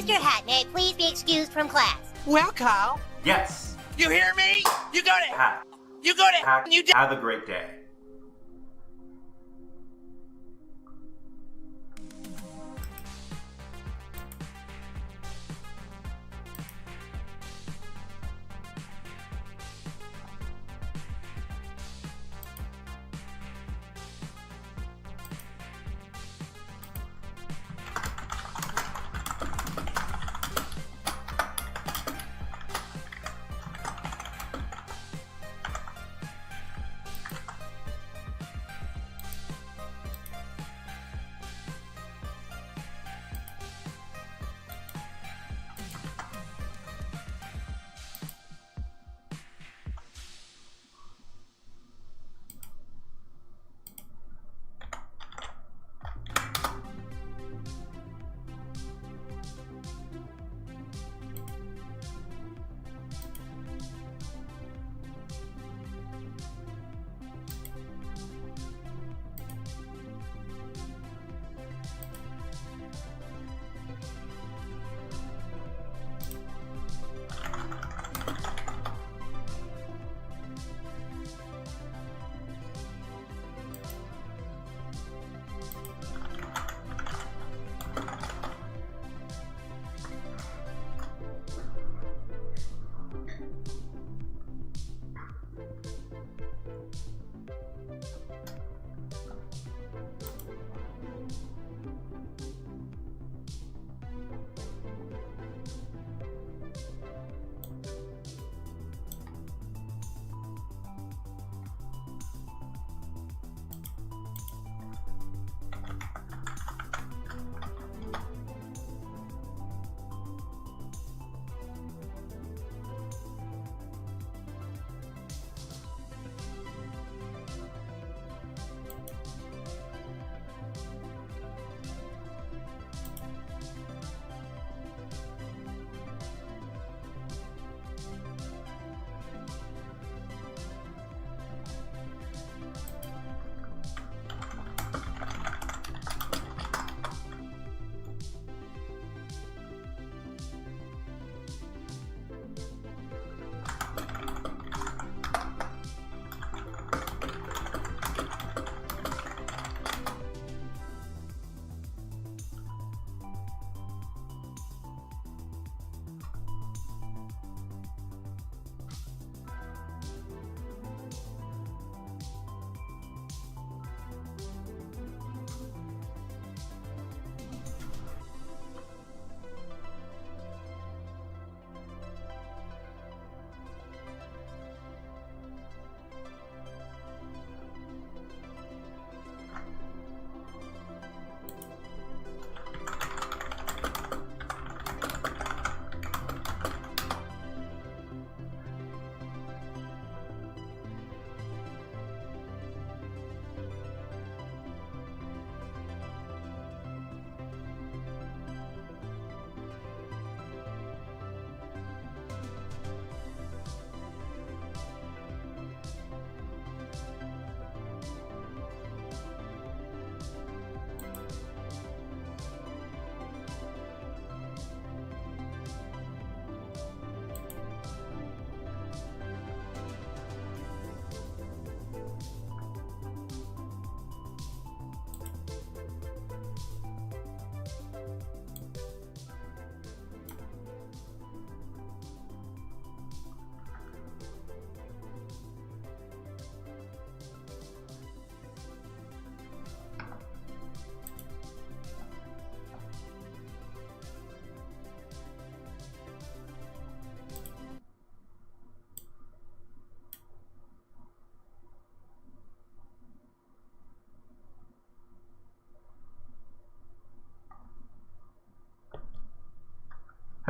Mr. Hat, may I please be excused from class? Well, Carl. Yes. You hear me? You go to... Hack. You go to... Hack. You... Have a great day.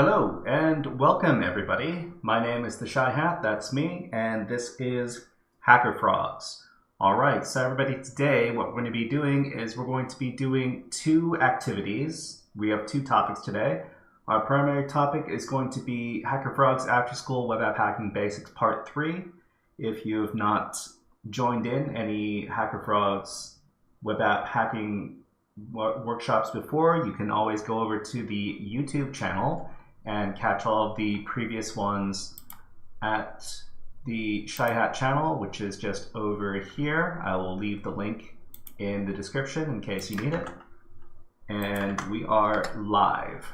Hello and welcome everybody. My name is the Shy Hat, that's me, and this is HackerFrogs. Alright, so everybody, today what we're going to be doing is we're going to be doing two activities. We have two topics today. Our primary topic is going to be HackerFrogs After School Web App Hacking Basics Part 3. If you have not joined in any HackerFrogs Web App Hacking workshops before, you can always go over to the YouTube channel and catch all of the previous ones at the Shy Hat channel, which is just over here. I will leave the link in the description in case you need it. And we are live.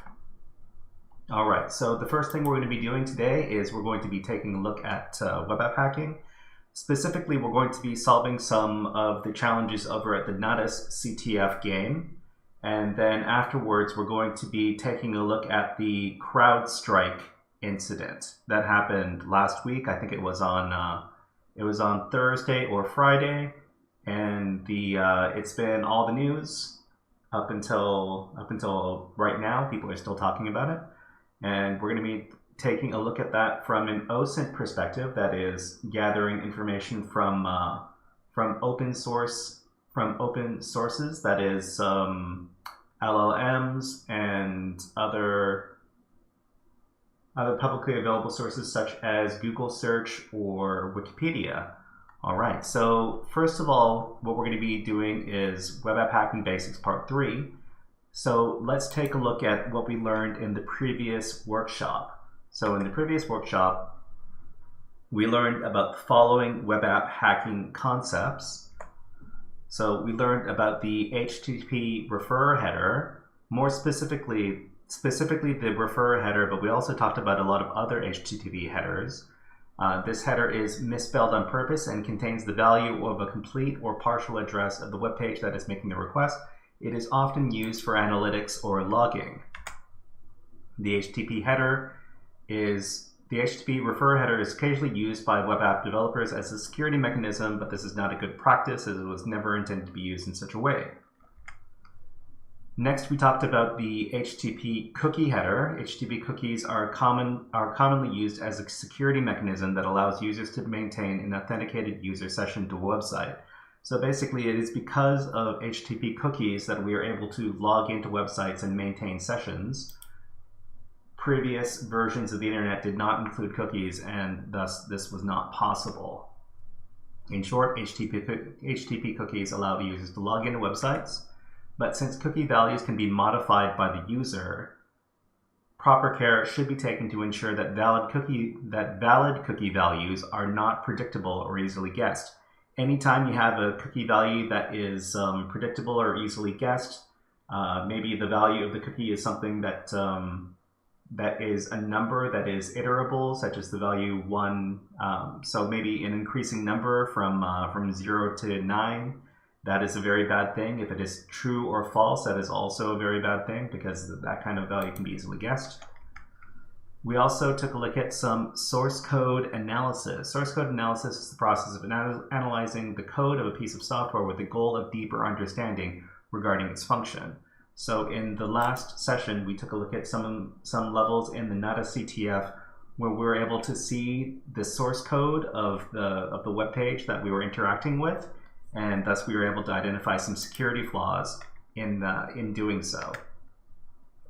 All right, so the first thing we're going to be doing today is we're going to be taking a look at web app hacking. Specifically, we're going to be solving some of the challenges over at the Natas CTF game. And then afterwards, we're going to be taking a look at the CrowdStrike incident that happened last week. I think it was on Thursday or Friday, and it's been all the news up until right now. People are still talking about it, and we're going to be taking a look at that from an OSINT perspective, that is gathering information from open sources, that is LLMs and other publicly available sources such as Google search or Wikipedia. All right, so first of all, what we're going to be doing is Web App Hacking Basics Part 3. So let's take a look at what we learned in the previous workshop. So in the previous workshop, we learned about the following web app hacking concepts. So we learned about the HTTP referrer header, more specifically the referrer header, but we also talked about a lot of other HTTP headers. This header is misspelled on purpose and contains the value of a complete or partial address of the web page that is making the request. It is often used for analytics or logging. The HTTP referrer header is occasionally used by web app developers as a security mechanism, but this is not a good practice as it was never intended to be used in such a way. Next, we talked about the HTTP cookie header. HTTP cookies are commonly used as a security mechanism that allows users to maintain an authenticated user session to a website. So basically, it is because of HTTP cookies that we are able to log into websites and maintain sessions. Previous versions of the internet did not include cookies, and thus this was not possible. In short, HTTP cookies allow users to log into websites, but since cookie values can be modified by the user, proper care should be taken to ensure that valid cookie values are not predictable or easily guessed. Anytime you have a cookie value that is predictable or easily guessed, maybe the value of the cookie is something that is a number that is iterable, such as the value 1. So maybe an increasing number from 0 to 9. That is a very bad thing. If it is true or false, that is also a very bad thing because that kind of value can be easily guessed. We also took a look at some source code analysis. Source code analysis is the process of analyzing the code of a piece of software with the goal of deeper understanding regarding its function. So in the last session, we took a look at some levels in the Natas CTF where we were able to see the source code of the web page that we were interacting with, and thus we were able to identify some security flaws in doing so.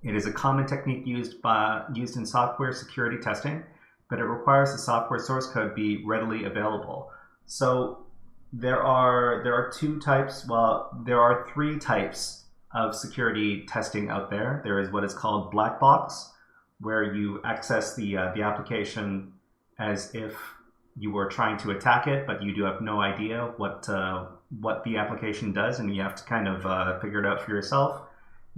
It is a common technique used in software security testing, but it requires the software source code be readily available. So there are two types. Well, there are three types of security testing out there. There is what is called black box, where you access the application as if you were trying to attack it, but you do have no idea what the application does, and you have to kind of figure it out for yourself.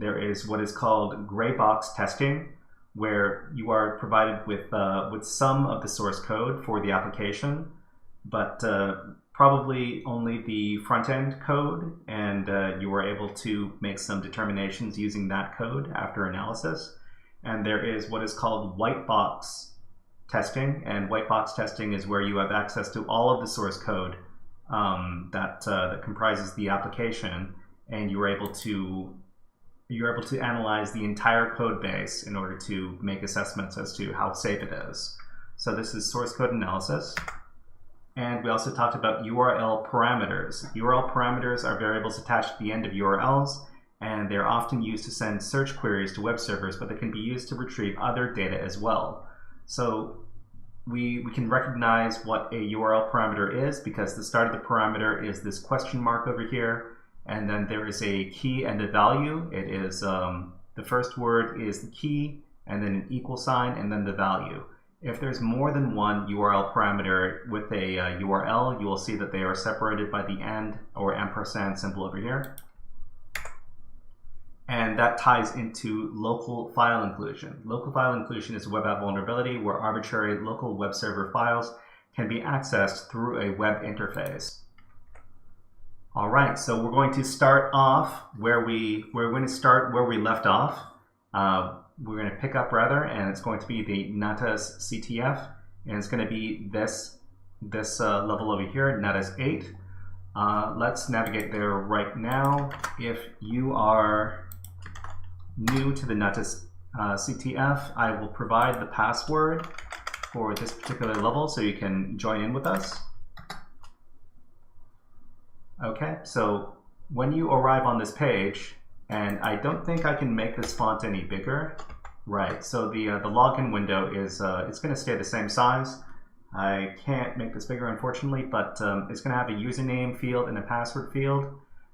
There is what is called gray box testing, where you are provided with some of the source code for the application, but probably only the front-end code, and you were able to make some determinations using that code after analysis. And there is what is called white box testing, and white box testing is where you have access to all of the source code that comprises the application, and you're able to analyze the entire code base in order to make assessments as to how safe it is. So this is source code analysis. And we also talked about URL parameters. URL parameters are variables attached to the end of URLs, and they're often used to send search queries to web servers, but they can be used to retrieve other data as well. So we can recognize what a URL parameter is because the start of the parameter is this question mark over here, and then there is a key and a value. It is the first word is the key, and then an equal sign, and then the value. If there's more than one URL parameter with a URL, you will see that they are separated by the and or ampersand symbol over here. And that ties into local file inclusion. Local file inclusion is a web app vulnerability where arbitrary local web server files can be accessed through a web interface. All right, so we're going to start off where we left off. We're going to pick up rather, and it's going to be the Natas CTF, and it's going to be this level over here, Natas 8. Let's navigate there right now. If you are new to the Natas CTF, I will provide the password for this particular level so you can join in with us. Okay, so when you arrive on this page, and I don't think I can make this font any bigger. Right, so the login window is it's going to stay the same size. I can't make this bigger, unfortunately, but it's going to have a username field and a password field.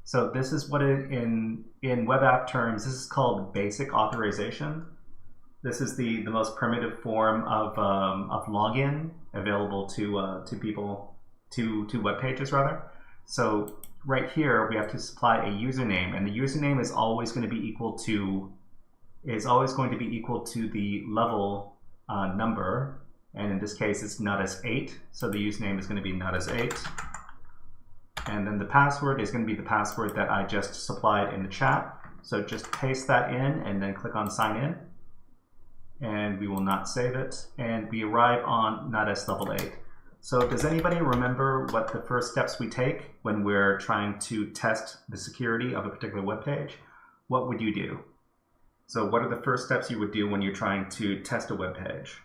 So this is what in web app terms, this is called basic authorization. This is the most primitive form of login available to people, to web pages rather. So right here we have to supply a username, and the username is always going to be equal to the level number, and in this case it's Natas 8, so the username is going to be Natas 8. And then the password is going to be the password that I just supplied in the chat. So just paste that in and then click on sign in. And we will not save it. And we arrive on Natas level 8. So does anybody remember what the first steps we take when we're trying to test the security of a particular web page? What would you do? So what are the first steps you would do when you're trying to test a web page?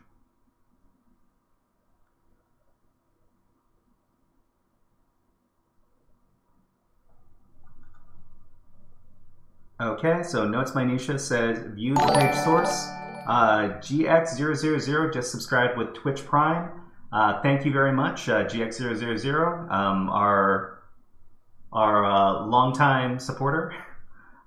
Okay, so Notes Minutia says view the page source. GX000 just subscribed with Twitch Prime. Thank you very much, GX000, our longtime supporter.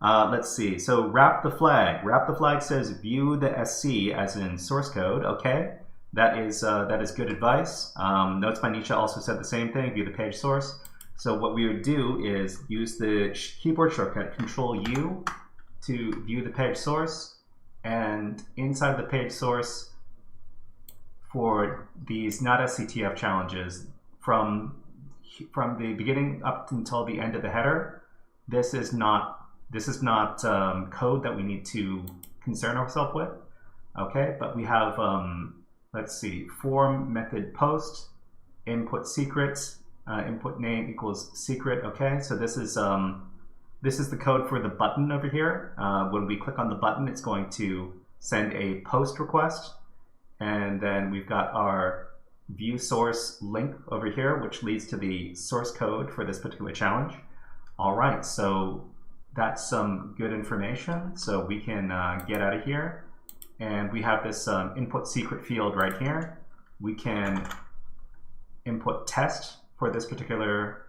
Let's see. So wrap the flag. Wrap the flag says view the SC as in source code. Okay, that is good advice. Notes Minutia also said the same thing. View the page source. So what we would do is use the keyboard shortcut Control-U to view the page source, and inside the page source for these Natas CTF challenges from the beginning up until the end of the header, this is not code that we need to concern ourselves with. Okay, but we have let's see, form method post, input secrets. Input name equals secret. Okay, so this is the code for the button over here. When we click on the button, it's going to send a post request, and then we've got our view source link over here, which leads to the source code for this particular challenge. All right, so that's some good information. So we can get out of here, and we have this input secret field right here. We can input test for this particular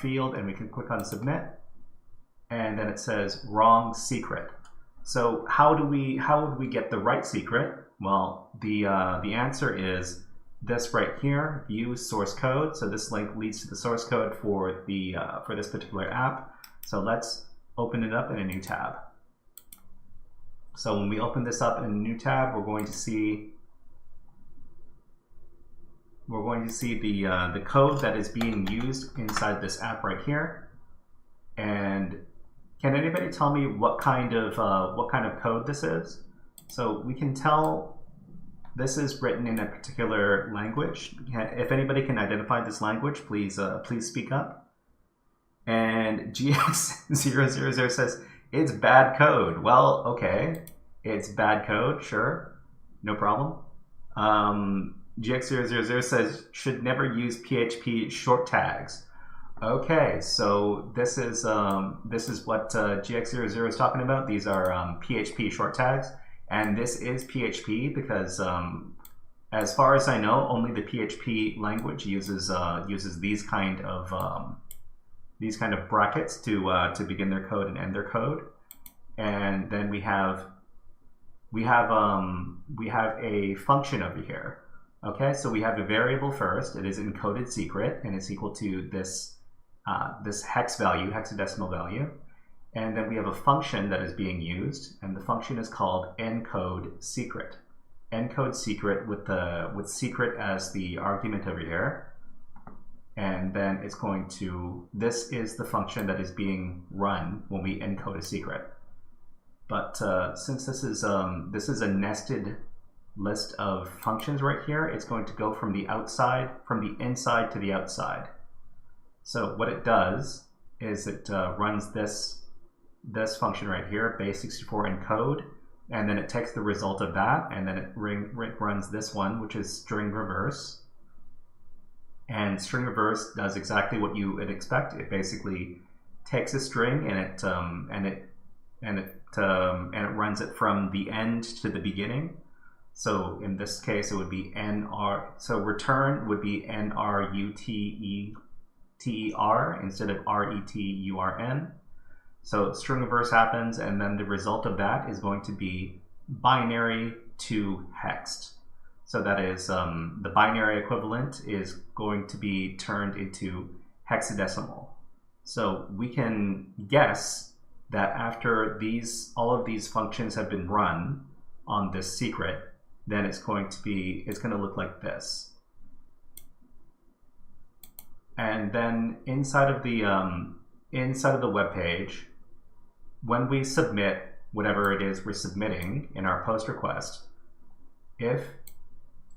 field, and we can click on submit, and then it says wrong secret. So how would we get the right secret? Well, the answer is this right here, view source code. So this link leads to the source code for this particular app. So let's open it up in a new tab. So when we open this up in a new tab, we're going to see the code that is being used inside this app right here. And can anybody tell me what kind of code this is? So we can tell this is written in a particular language. If anybody can identify this language, please speak up. And GX000 says it's bad code. Well, okay, it's bad code, sure, no problem. GX000 says should never use PHP short tags. Okay, so this is what GX000 is talking about. These are PHP short tags, and this is PHP because, as far as I know, only the PHP language uses these kind of kind of brackets to begin their code and end their code, and then we have a function over here. Okay, so we have a variable first. It is encoded secret, and it's equal to this this hex value, hexadecimal value. And then we have a function that is being used, and the function is called encode secret. Encode secret with secret as the argument over here. And then it's going to, this is the function that is being run when we encode a secret. But since this is a nested list of functions right here, it's going to go from the inside to the outside. So what it does is it runs this function right here, base64 encode, and then it takes the result of that, and then it runs this one, which is string reverse. And string reverse does exactly what you would expect. It basically takes a string and it runs it from the end to the beginning. So in this case, it would be nr. So return would be nruter instead of return. So string reverse happens, and then the result of that is going to be binary to hexed. So that is the binary equivalent is going to be turned into hexadecimal. So we can guess that after all of these functions have been run on this secret, then it's going to look like this. And then inside of the web page, when we submit whatever it is we're submitting in our post request, if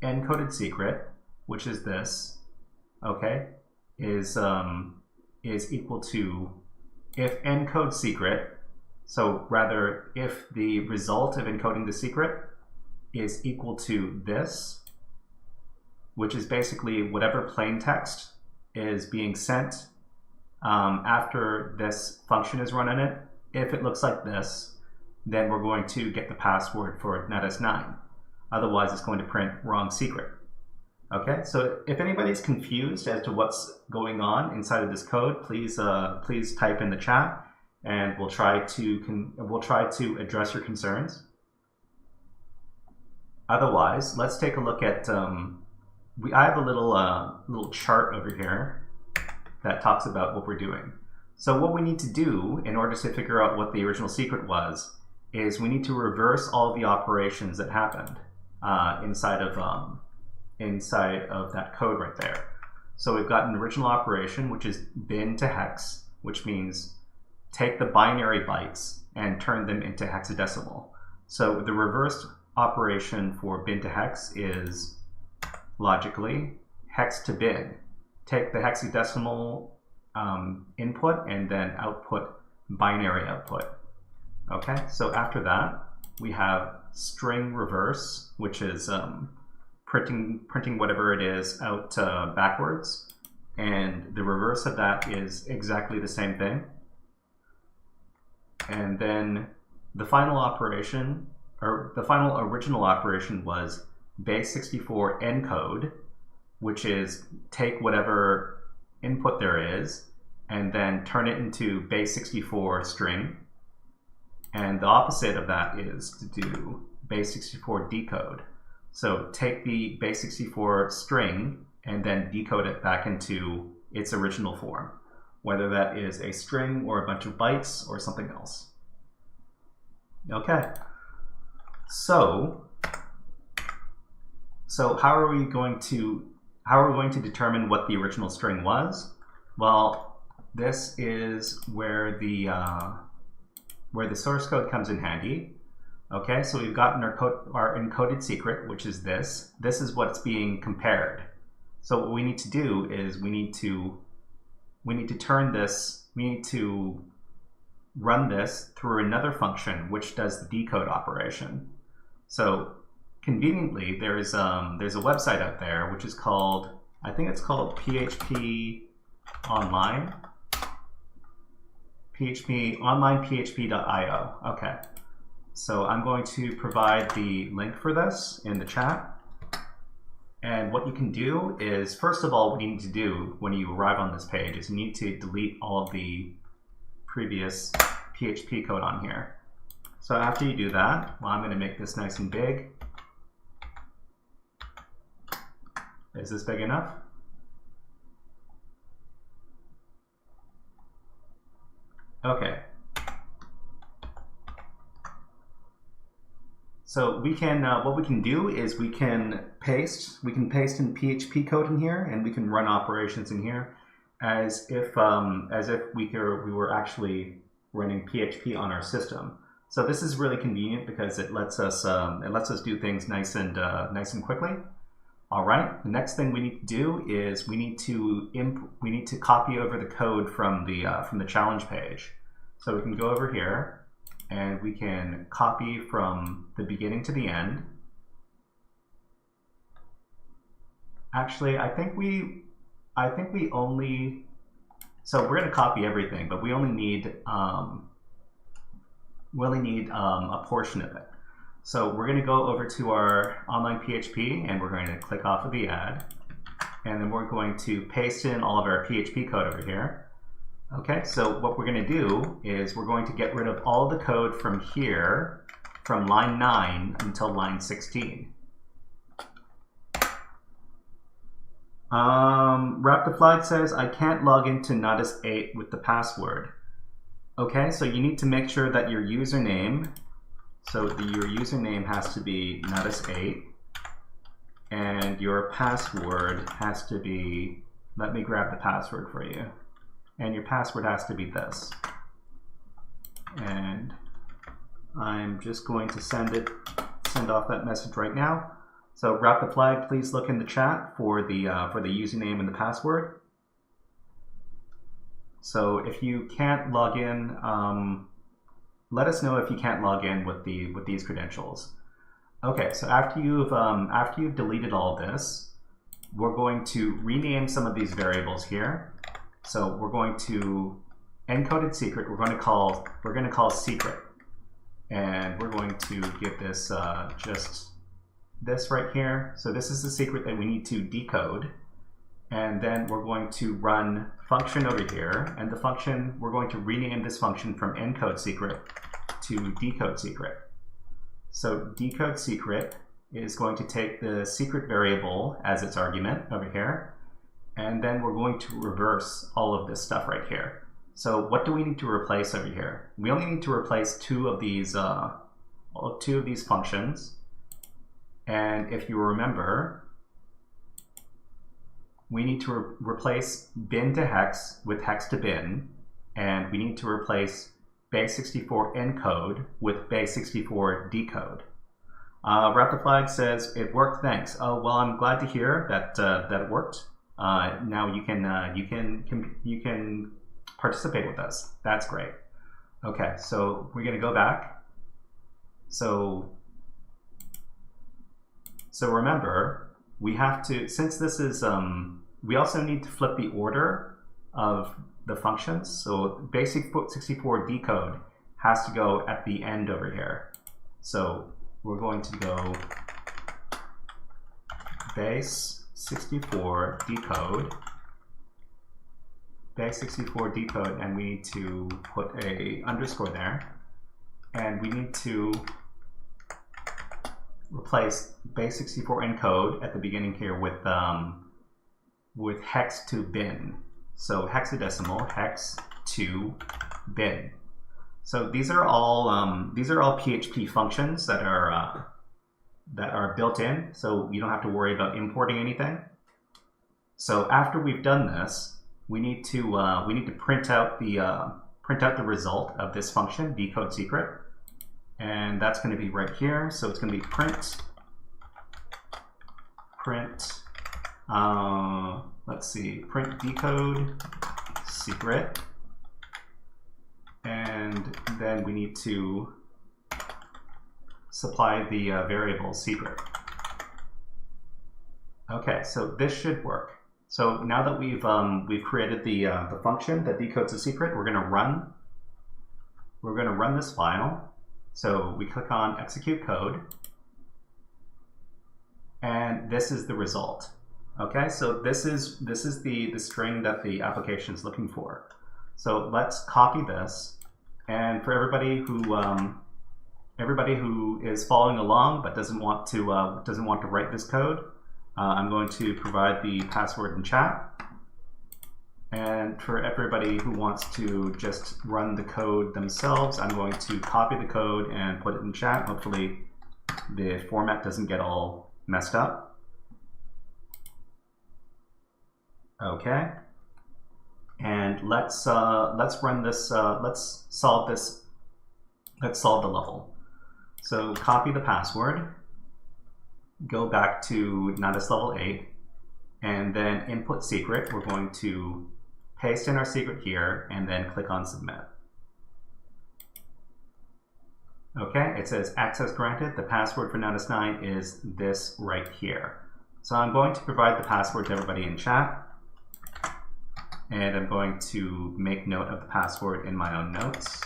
encoded secret, which is this, okay, is equal to if encode secret, so rather if the result of encoding the secret is equal to this, which is basically whatever plain text is being sent after this function is run in it. If it looks like this, then we're going to get the password for Natas 9. Otherwise, it's going to print wrong secret. Okay, so if anybody's confused as to what's going on inside of this code, please type in the chat, and we'll try to address your concerns. Otherwise, let's take a look at. I have a little chart over here that talks about what we're doing. So what we need to do in order to figure out what the original secret was is we need to reverse all the operations that happened inside of that code right there. So we've got an original operation, which is bin to hex, which means take the binary bytes and turn them into hexadecimal. So the reversed operation for bin to hex is logically hex to bin. Take the hexadecimal input and then output binary output. Okay, so after that we have string reverse, which is printing whatever it is out backwards, and the reverse of that is exactly the same thing. And then the final operation, or the final original operation, was base64 encode, which is take whatever input there is and then turn it into base64 string. And the opposite of that is to do base64 decode. So take the base64 string and then decode it back into its original form, whether that is a string or a bunch of bytes or something else. Okay, so how are we going to determine what the original string was? Well, this is where the source code comes in handy. Okay, so we've gotten our encoded secret, which is this. This is what's being compared. So what we need to do is we need to run this through another function which does the decode operation. So conveniently, there's a website out there which is called, I think it's called PHP Online. onlinephp.io. Okay, so I'm going to provide the link for this in the chat. And what you can do is, first of all, what you need to do when you arrive on this page is you need to delete all of the previous PHP code on here. So after you do that, well, I'm going to make this nice and big. Is this big enough? Okay. So we can, what we can do is we can paste in PHP code in here, and we can run operations in here as if we were actually running PHP on our system. So this is really convenient because it lets us do things nice and quickly. All right. The next thing we need to do is we need to copy over the code from the challenge page. So we can go over here and we can copy from the beginning to the end. Actually, I think we only, so we're going to copy everything, but we only need a portion of it. So we're going to go over to our online PHP and we're going to click off of the ad, and then we're going to paste in all of our PHP code over here. Okay, so what we're going to do is we're going to get rid of all the code from here, from line 9 until line 16. Wrap the Flag says, I can't log into Natas 8 with the password. Okay, so you need to make sure that your username, your username has to be Natas 8, and your password has to be, let me grab the password for you. And your password has to be this. And I'm just going to send off that message right now. So Wrap the Flag, please look in the chat for the username and the password. So if you can't log in, let us know if you can't log in with these credentials. Okay, so after you've deleted all this, we're going to rename some of these variables here. So we're going to encoded secret. We're going to call secret, and we're going to give this just this right here. So this is the secret that we need to decode, and then we're going to run function over here, and the function, we're going to rename this function from encode secret to decode secret. So decode secret is going to take the secret variable as its argument over here, and then we're going to reverse all of this stuff right here. So what do we need to replace over here? We only need to replace two of these functions. And if you remember, we need to replace bin to hex with hex to bin, and we need to replace base64 encode with base64 decode. Wrap the Flag says it worked. Thanks. Oh well, I'm glad to hear that that it worked. Now you can participate with us. That's great. Okay, so we're gonna go back. So remember, we have to, since this is we also need to flip the order of the functions. So base64 decode has to go at the end over here. So we're going to go base64 decode, and we need to put a underscore there, and we need to replace base64 encode at the beginning here with hex to bin. So hexadecimal, hex to bin. So these are all PHP functions that are built in, so you don't have to worry about importing anything. So after we've done this, we need to print out the result of this function, decode secret, and that's going to be right here. So it's going to be print. Let's see, print decode secret, and then we need to supply the variable secret. Okay, so this should work. So now that we've created the function that decodes the secret, we're going to run this file. So we click on execute code, and this is the result. Okay, so this is the string that the application is looking for. So let's copy this, and for everybody who is following along but doesn't want to write this code, I'm going to provide the password in chat. And for everybody who wants to just run the code themselves, I'm going to copy the code and put it in chat. Hopefully the format doesn't get all messed up. Okay. And let's run this. Let's solve this. Let's solve the level. So copy the password. Go back to Natas level 8, and then input secret. We're going to paste in our secret here, and then click on submit. Okay, it says access granted. The password for Natas 9 is this right here. So I'm going to provide the password to everybody in chat, and I'm going to make note of the password in my own notes.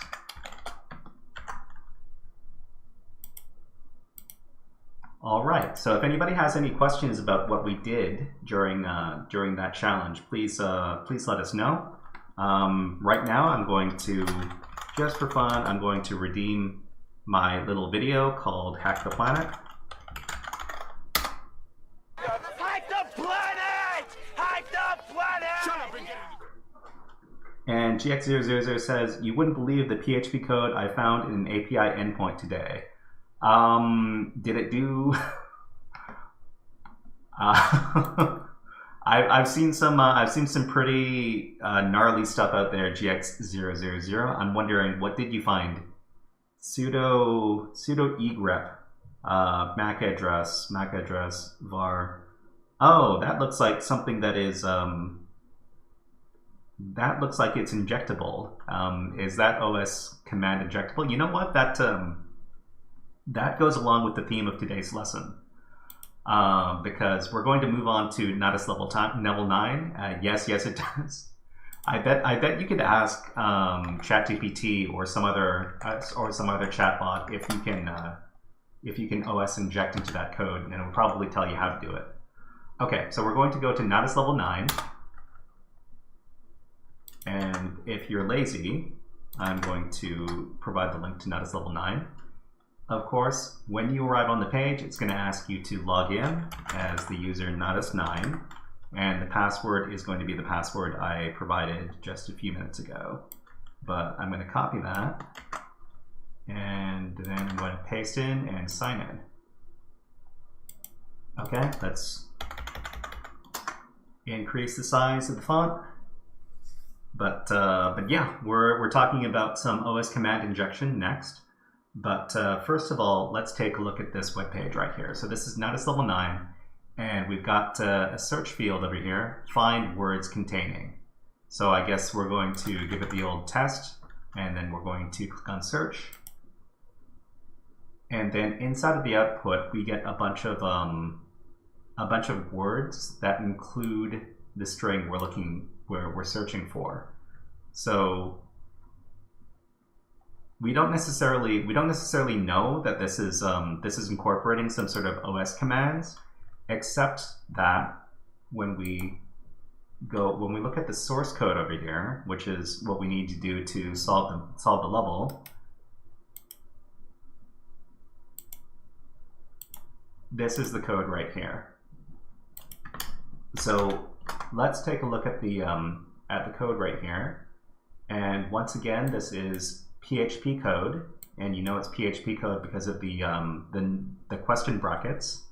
All right, so if anybody has any questions about what we did during that challenge, please let us know. Right now, I'm going to, just for fun, I'm going to redeem my little video called Hack the Planet. Hack the planet! Hack the planet! Shut up and get it. And GX000 says, you wouldn't believe the PHP code I found in an API endpoint today. Did it do? I've seen some pretty gnarly stuff out there. GX000. I'm wondering, what did you find? Sudo egrep, MAC address var. Oh, that looks like something that is that looks like it's injectable. Is that OS command injectable? You know what? That goes along with the theme of today's lesson, because we're going to move on to Natas level 9. Yes, it does. I bet you could ask ChatGPT or some other chatbot if you can OS inject into that code, and it will probably tell you how to do it. Okay, so we're going to go to Natas level 9, and if you're lazy, I'm going to provide the link to Natas level 9. Of course, when you arrive on the page, it's going to ask you to log in as the user Natas9, and the password is going to be the password I provided just a few minutes ago. But I'm going to copy that, and then I'm going to paste in and sign in. Okay, let's increase the size of the font. But yeah, we're talking about some OS command injection next. But first of all, let's take a look at this web page right here. So this is Natas level 9, and we've got a search field over here, find words containing. So I guess we're going to give it the old test, and then we're going to click on search. And then inside of the output, we get a bunch of words that include the string we're searching for. So we don't necessarily know that this is incorporating some sort of OS commands, except that when we look at the source code over here, which is what we need to do to solve the level, this is the code right here. So let's take a look at the code right here, and once again, this is PHP code, and you know it's PHP code because of the question brackets.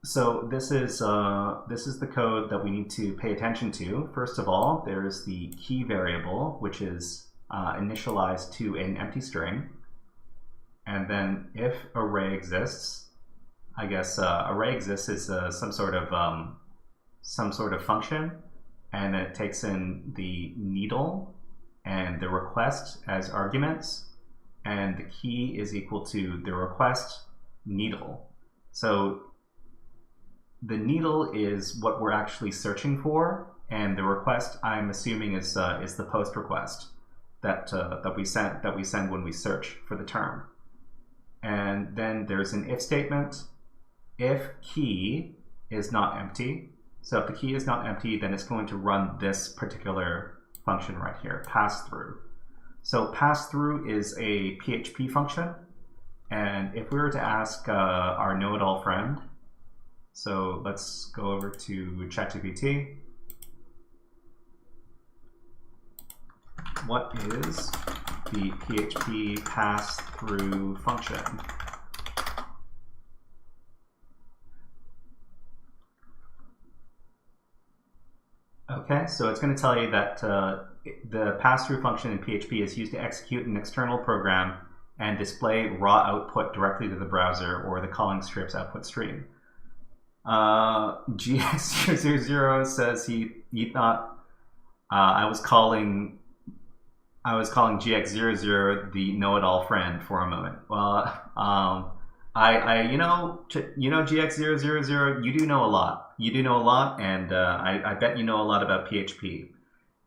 So this is the code that we need to pay attention to. First of all, there's the key variable, which is initialized to an empty string, and then if array exists, I guess array exists is some sort of function, and then it takes in the needle and the request as arguments, and the key is equal to the request needle. So the needle is what we're actually searching for, and the request, I'm assuming, is the post request that we send when we search for the term. and then there's an if statement. If key is not empty, so if the key is not empty, then it's going to run this particular function right here, pass through. So pass through is a PHP function, and if we were to ask our know-it-all friend, so let's go over to ChatGPT. What is the PHP pass-through function? Okay, so it's going to tell you that the pass-through function in PHP is used to execute an external program and display raw output directly to the browser or the calling script's output stream. GX00 says he thought I was calling GX00 the know-it-all friend for a moment. Well, you know GX000, you do know a lot. You do know a lot, and I bet you know a lot about PHP.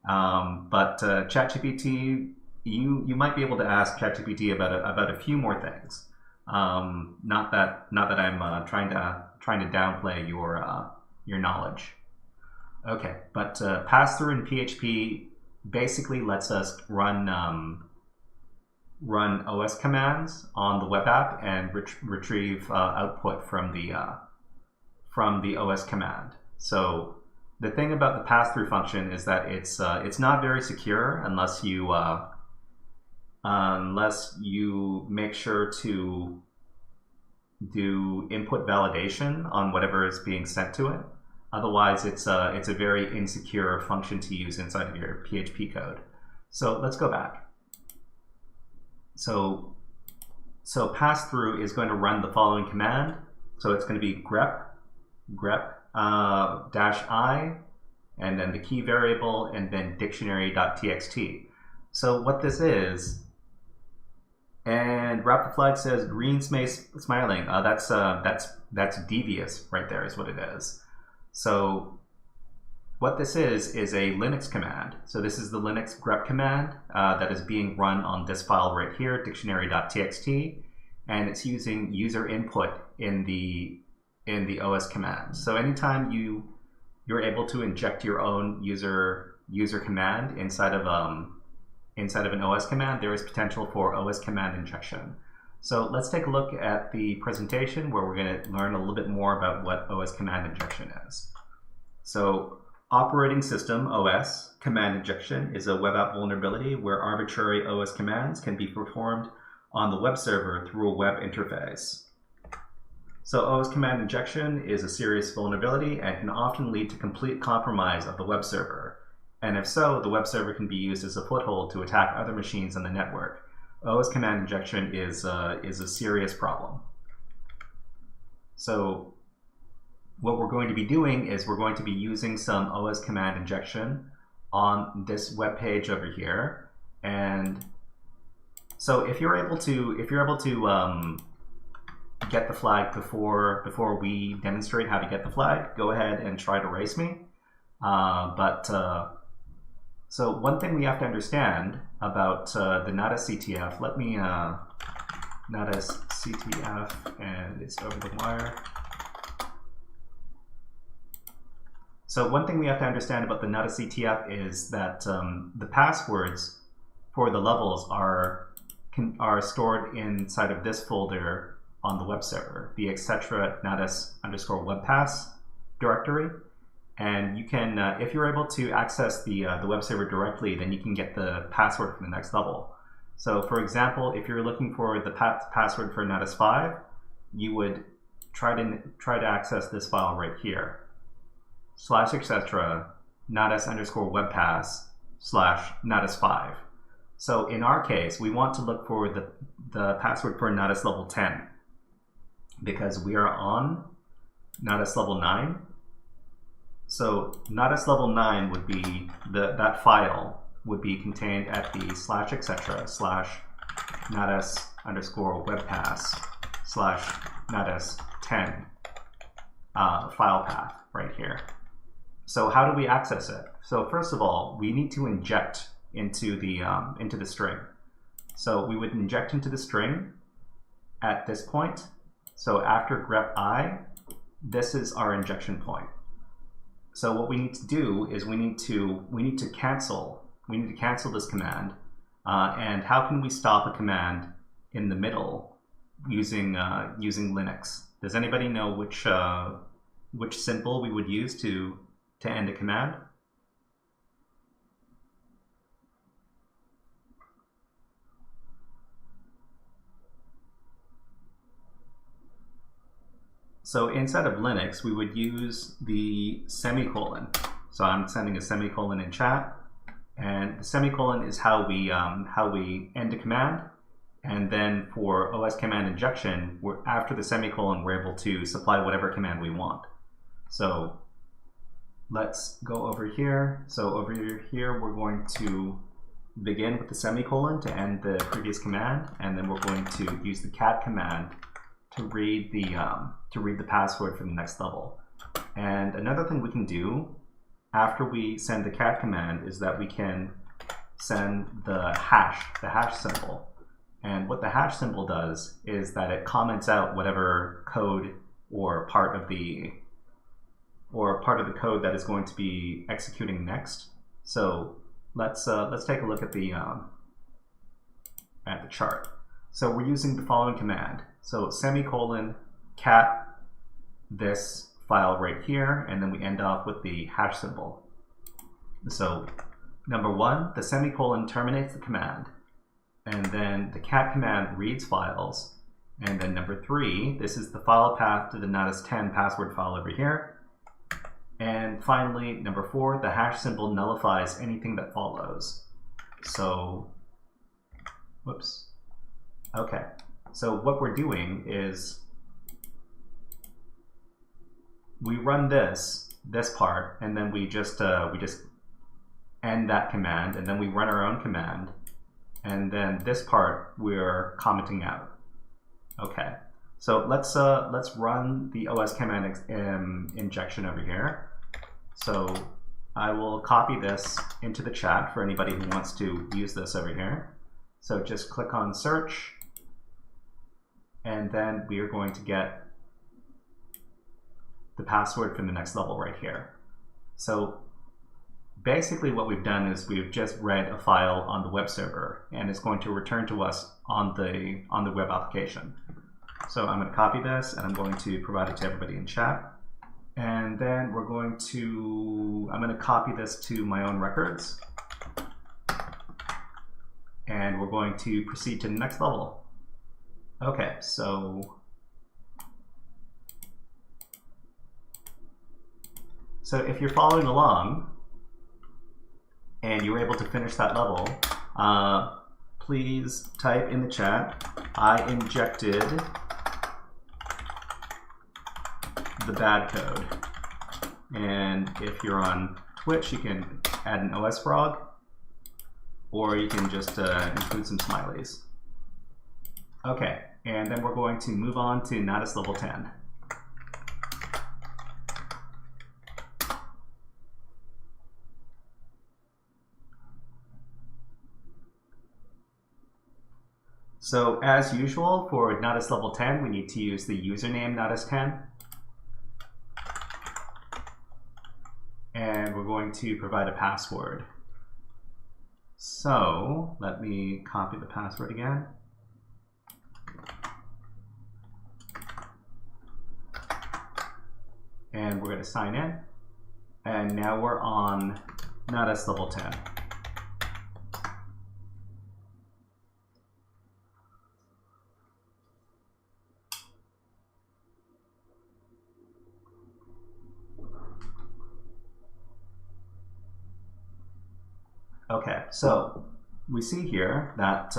But ChatGPT, you might be able to ask ChatGPT about a few more things. Not that I'm trying to downplay your knowledge. Okay, but pass through in PHP basically lets us run OS commands on the web app and retrieve output from the OS command. So the thing about the pass-through function is that it's not very secure unless you make sure to do input validation on whatever is being sent to it. Otherwise, it's a very insecure function to use inside of your PHP code. So let's go back. So pass-through is going to run the following command. So it's going to be grep -i, and then the key variable, and then dictionary.txt. So what this is, and wrap the flag says green smiling. That's devious right there is what it is. So what this is a Linux command. So this is the Linux grep command that is being run on this file right here, dictionary.txt, and it's using user input in the OS command. So anytime you're able to inject your own user command inside of an OS command, there is potential for OS command injection. So let's take a look at the presentation where we're going to learn a little bit more about what OS command injection is. So operating system OS command injection is a web app vulnerability where arbitrary OS commands can be performed on the web server through a web interface. So OS command injection is a serious vulnerability and can often lead to complete compromise of the web server. And if so, the web server can be used as a foothold to attack other machines on the network. OS command injection is a serious problem. So what we're going to be doing is we're going to be using some OS command injection on this web page over here. And so if you're able to get the flag before we demonstrate how to get the flag, go ahead and try to race me. So one thing we have to understand about the Natas CTF, let me Natas CTF, and it's over the wire. So one thing we have to understand about the Natas CTF is that the passwords for the levels are stored inside of this folder on the web server, the etc natas_webpass directory. And you can, if you're able to access the web server directly, then you can get the password for the next level. So for example, if you're looking for the password for Natas 5, you would try to access this file right here, /etc natas_webpass /natas 5. So in our case, we want to look for the password for Natas level 10 because we are on Natas level 9. So Natas level 9 would be that file would be contained at the /etc /natas_webpass /natas 10 file path right here. So how do we access it? So first of all, we need to inject into the string. So we would inject into the string, at this point. So after grep I, this is our injection point. So what we need to do is we need to cancel this command. And how can we stop a command in the middle using Linux? Does anybody know which symbol we would use to end a command? So inside of Linux, we would use the semicolon. So I'm sending a semicolon in chat, and the semicolon is how we end a command. And then for OS command injection, after the semicolon, we're able to supply whatever command we want. So let's go over here. So over here, we're going to begin with the semicolon to end the previous command, and then we're going to use the cat command to read the password for the next level. And another thing we can do after we send the cat command is that we can send the hash symbol. And what the hash symbol does is that it comments out whatever code or part of the code that is going to be executing next. So let's take a look at the chart. So we're using the following command. So semicolon cat this file right here, and then we end off with the hash symbol. So number 1, the semicolon terminates the command, and then the cat command reads files, and then number 3, this is the file path to the Natas 10 password file over here. And finally, number 4, the hash symbol nullifies anything that follows. So, whoops. Okay, so what we're doing is we run this part, and then we just end that command, and then we run our own command, and then this part we're commenting out. Okay, so let's run the OS command injection over here. So I will copy this into the chat for anybody who wants to use this over here. So just click on search, and then we are going to get the password from the next level right here. So basically what we've done is we've just read a file on the web server, and it's going to return to us on the web application. So I'm going to copy this, and I'm going to provide it to everybody in chat. And then I'm going to copy this to my own records. And we're going to proceed to the next level. Okay, so if you're following along and you're able to finish that level, please type in the chat, I injected the bad code. And if you're on Twitch, you can add an OS frog, or you can just include some smileys. Okay, and then we're going to move on to Natas level 10. So as usual, for Natas level 10, we need to use the username Natas10. And we're going to provide a password. So let me copy the password again. And we're going to sign in. And now we're on Natas level 10. Okay, so we see here that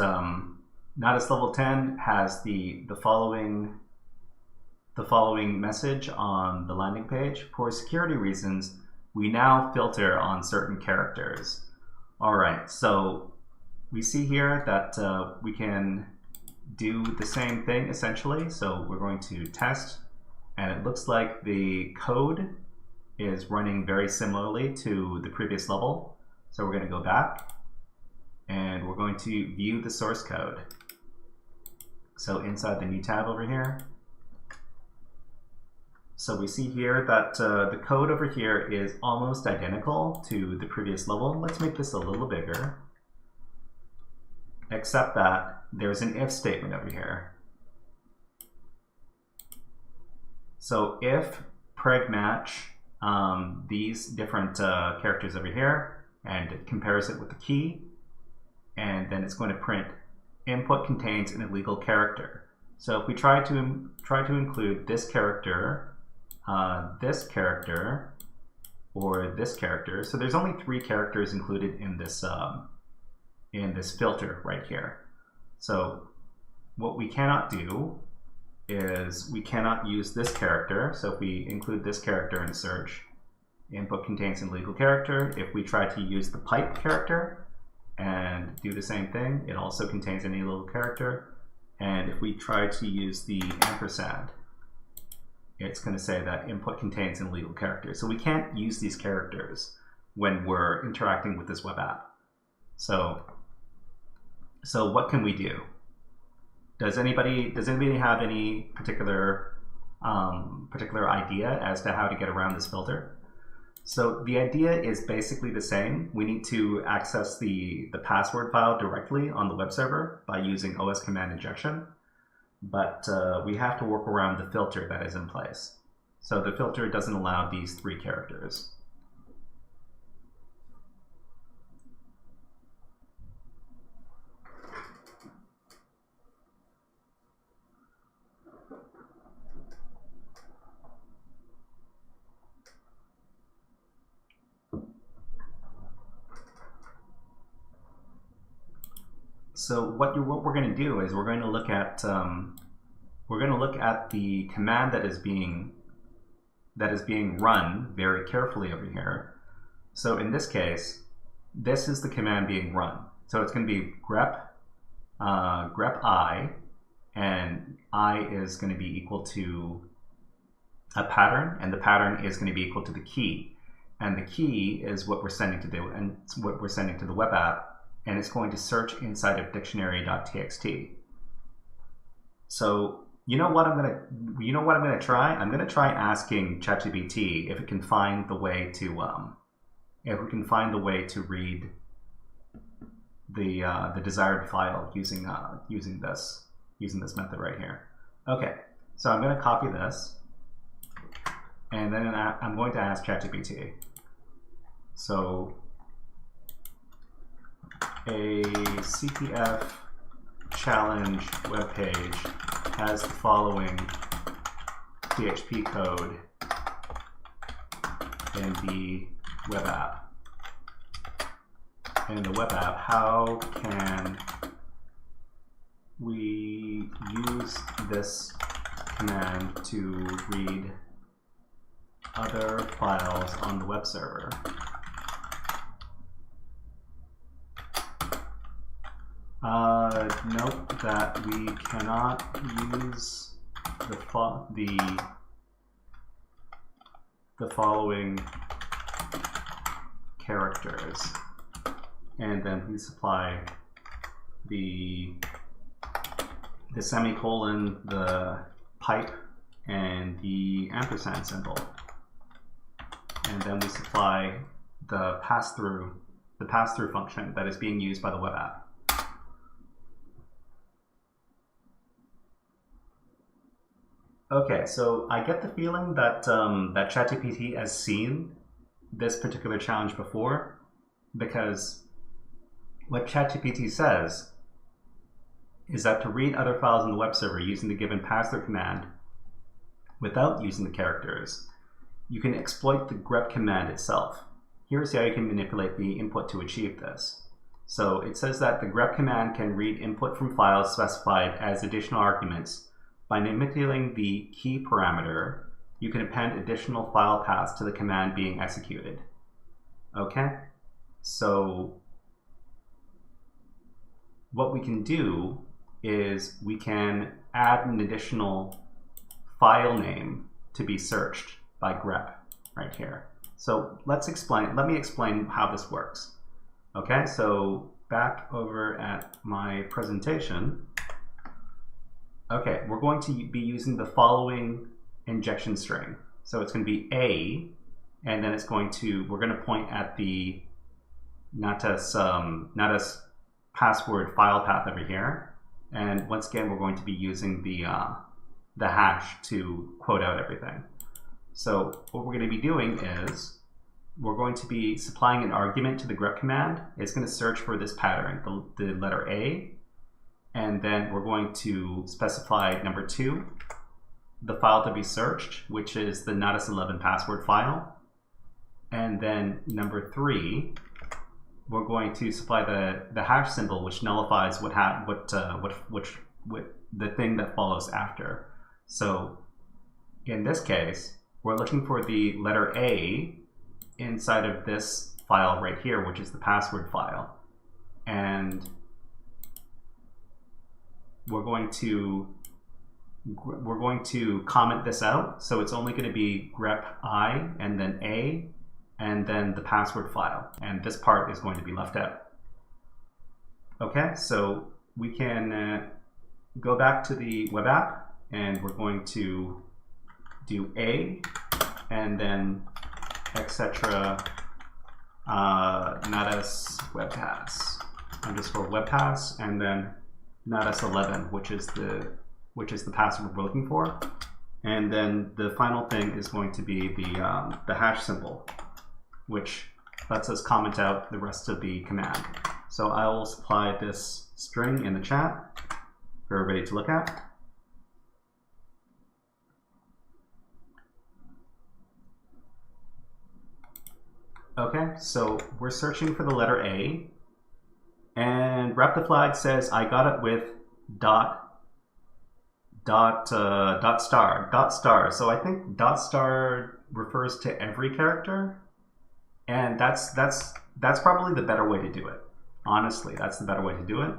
Natas level 10 has the following message on the landing page. For security reasons, we now filter on certain characters. All right, so we see here that we can do the same thing essentially. So we're going to test, and it looks like the code is running very similarly to the previous level. So we're going to go back, and we're going to view the source code. So inside the new tab over here. So we see here that the code over here is almost identical to the previous level. Let's make this a little bigger, except that there's an if statement over here. So if preg match these different characters over here, and it compares it with the key, and then it's going to print input contains an illegal character. So if we try to include this character, or this character, so there's only 3 characters included in this filter right here. So what we cannot do is we cannot use this character. So if we include this character in search, input contains an illegal character. If we try to use the pipe character and do the same thing, it also contains an illegal character. And if we try to use the ampersand, it's going to say that input contains an illegal character. So we can't use these characters when we're interacting with this web app. So what can we do? Does anybody have any particular idea as to how to get around this filter? So the idea is basically the same. We need to access the password file directly on the web server by using OS command injection. But we have to work around the filter that is in place. So the filter doesn't allow these 3 characters. So what we're going to do is we're going to look at the command that is being run very carefully over here. So in this case, this is the command being run. So it's going to be grep I, and I is going to be equal to a pattern, and the pattern is going to be equal to the key, and the key is what we're sending to the web app. And it's going to search inside of dictionary.txt. So you know what I'm gonna try? I'm gonna try asking ChatGPT if it can find the way to read the desired file using this method right here. Okay, so I'm gonna copy this, and then I'm going to ask ChatGPT. So a CTF challenge webpage has the following PHP code in the web app. In the web app, how can we use this command to read other files on the web server? Note that we cannot use the following characters, and then please supply the semicolon, the pipe, and the ampersand symbol, and then we supply the pass-through function that is being used by the web app. Okay, so I get the feeling that that ChatGPT has seen this particular challenge before, because what ChatGPT says is that to read other files in the web server using the given pass-through command without using the characters, you can exploit the grep command itself. Here's how you can manipulate the input to achieve this. So it says that the grep command can read input from files specified as additional arguments. By manipulating the key parameter, you can append additional file paths to the command being executed. Okay? So what we can do is we can add an additional file name to be searched by grep right here. So let me explain how this works. Okay, so back over at my presentation, Okay, we're going to be using the following injection string. So it's going to be A, and then we're going to point at the Natas password file path over here. And once again, we're going to be using the hash to quote out everything. So what we're going to be doing is we're going to be supplying an argument to the grep command. It's going to search for this pattern, the letter A, and then we're going to specify number 2, the file to be searched, which is the Natas 11 password file. And then number 3, we're going to supply the hash symbol, which nullifies the thing that follows after. So in this case, we're looking for the letter A inside of this file right here, which is the password file. And we're going to comment this out. So it's only going to be grep I and then A and then the password file. And this part is going to be left out. Okay, so we can go back to the web app and we're going to do A and then etc. Natas webpass _ webpass and then Natas 11, which is the password we're looking for, and then the final thing is going to be the hash symbol, which lets us comment out the rest of the command. So I will supply this string in the chat for everybody to look at. Okay, so we're searching for the letter A, and wrap the flag says I got it with dot star. So I think dot star refers to every character, and that's probably the better way to do it. Honestly, that's the better way to do it.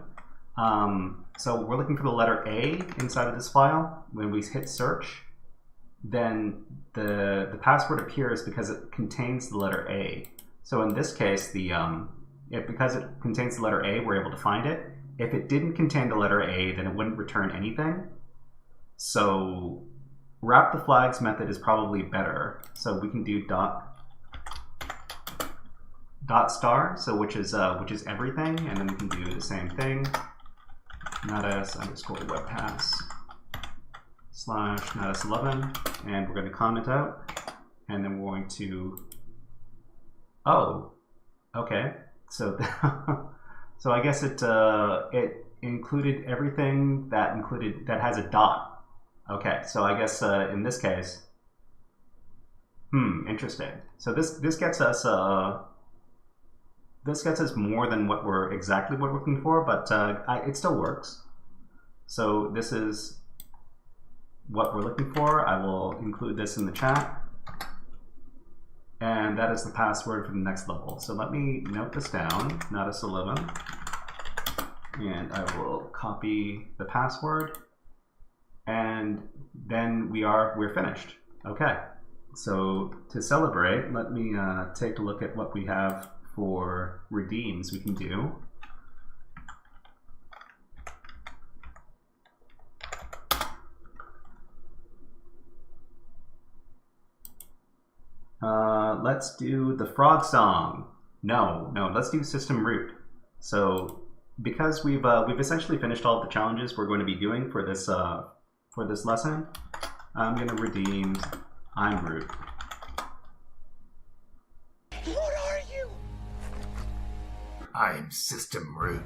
So we're looking for the letter A inside of this file. When we hit search, then the password appears because it contains the letter A. So in this case, because it contains the letter A, we're able to find it. If it didn't contain the letter A, then it wouldn't return anything. So wrap the flags method is probably better. So we can do dot star, so which is everything, and then we can do the same thing. Natas _ webpass / Natas 11, and we're going to comment out, and then we're going to, oh, okay, so so I guess it included everything that has a dot. Okay, so I guess in this case, interesting. So this gets us more than what we're looking for, but it still works. So this is what we're looking for. I will include this in the chat. And that is the password for the next level. So let me note this down, Natas 11. And I will copy the password. And then we're finished. Okay. So to celebrate, let me take a look at what we have for redeems we can do. Let's do the frog song. No, let's do system root. So because we've essentially finished all the challenges we're going to be doing for this lesson, I'm going to redeem I'm root. What are you? I'm system root.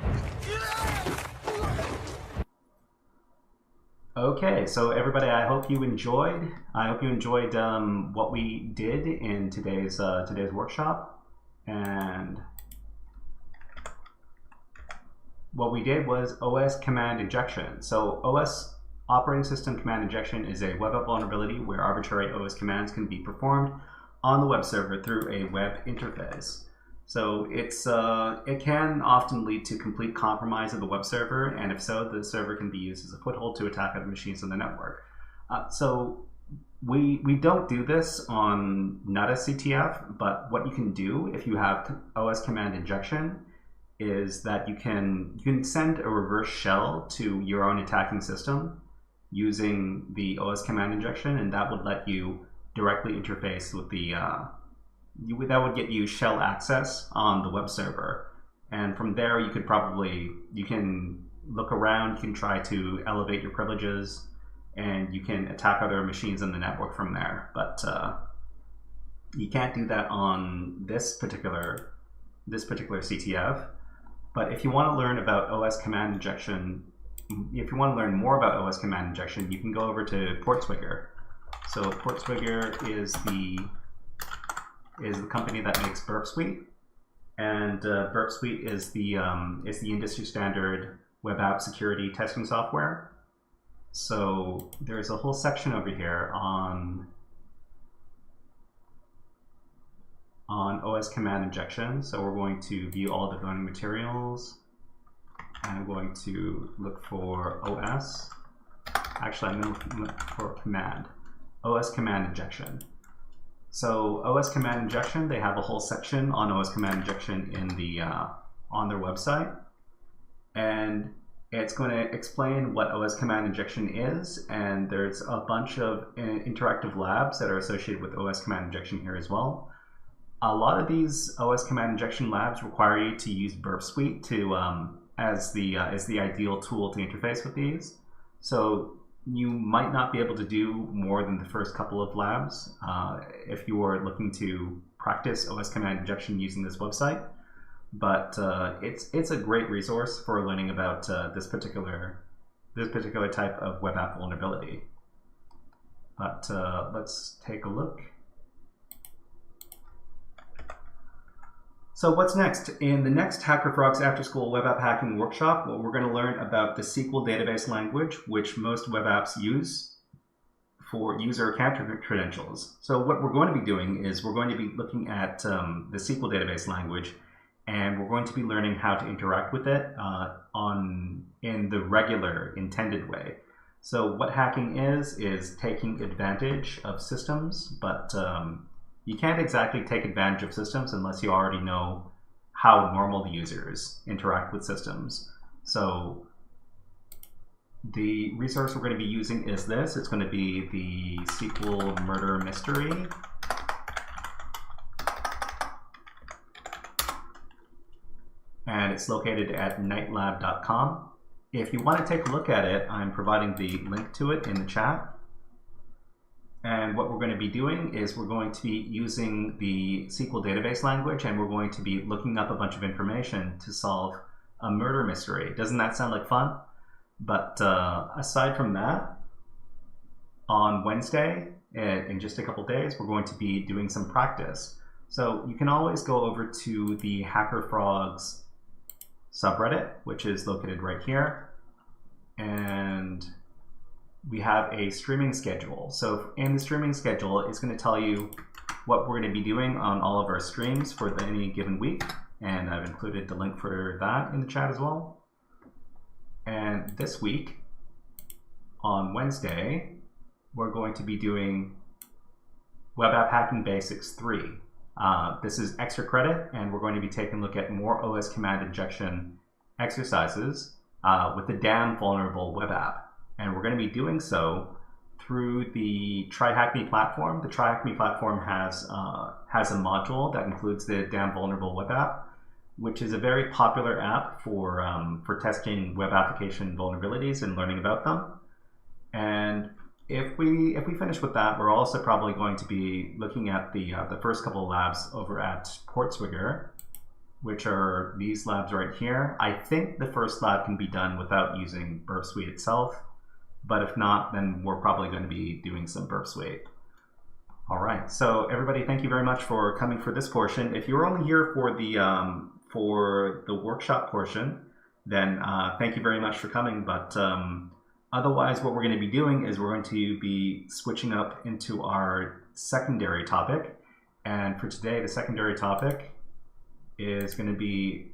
Okay, so everybody, I hope you enjoyed. What we did in today's workshop, and what we did was OS command injection. So OS operating system command injection is a web app vulnerability where arbitrary OS commands can be performed on the web server through a web interface. So it can often lead to complete compromise of the web server, and if so, the server can be used as a foothold to attack other machines on the network. So we don't do this on Natas CTF, but what you can do if you have OS command injection is that you can send a reverse shell to your own attacking system, using the OS command injection, and that would let you directly interface with the, that would get you shell access on the web server. And from there, you can look around, you can try to elevate your privileges, and you can attack other machines in the network from there. But you can't do that on this particular CTF. But if you want to learn about OS command injection, if you want to learn more about OS command injection, you can go over to PortSwigger. So PortSwigger is the company that makes Burp Suite, and Burp Suite is the industry standard web app security testing software. So there's a whole section over here on OS command injection. So we're going to view all the learning materials, and I'm going to look for OS. Actually, I'm going to look for command, OS command injection. So OS command injection, they have a whole section on OS command injection in the on their website, and it's going to explain what OS command injection is, and there's a bunch of interactive labs that are associated with OS command injection here as well. A lot of these OS command injection labs require you to use Burp Suite to as the ideal tool to interface with these. So you might not be able to do more than the first couple of labs if you are looking to practice OS command injection using this website. But it's a great resource for learning about this particular type of web app vulnerability. But let's take a look. So what's next? In the next HackerFrogs After School Web App Hacking Workshop, we're going to learn about the SQL database language, which most web apps use for user account credentials. So what we're going to be doing is we're going to be looking at the SQL database language, and we're going to be learning how to interact with it in the regular intended way. So what hacking is taking advantage of systems, but you can't exactly take advantage of systems unless you already know how normal users interact with systems. So the resource we're going to be using is this. It's going to be the SQL Murder Mystery. And it's located at nightlab.com. If you want to take a look at it, I'm providing the link to it in the chat. And what we're going to be doing is we're going to be using the SQL database language, and we're going to be looking up a bunch of information to solve a murder mystery. Doesn't that sound like fun? But aside from that, on Wednesday, in just a couple days, we're going to be doing some practice. So you can always go over to the HackerFrogs subreddit, which is located right here. And we have a streaming schedule. So in the streaming schedule, it's going to tell you what we're going to be doing on all of our streams for any given week. And I've included the link for that in the chat as well. And this week, on Wednesday, we're going to be doing Web App Hacking Basics 3. This is extra credit, and we're going to be taking a look at more OS command injection exercises with the damn vulnerable web app. And we're going to be doing so through the TryHackMe platform. The TryHackMe platform has a module that includes the damn vulnerable web app, which is a very popular app for testing web application vulnerabilities and learning about them. And if we finish with that, we're also probably going to be looking at the first couple of labs over at PortSwigger, which are these labs right here. I think the first lab can be done without using Burp Suite itself, but if not, then we're probably going to be doing some Burp Suite. All right, so everybody, thank you very much for coming for this portion. If you're only here for the workshop portion, then thank you very much for coming. But otherwise, what we're going to be doing is we're going to be switching up into our secondary topic. And for today, the secondary topic is going to be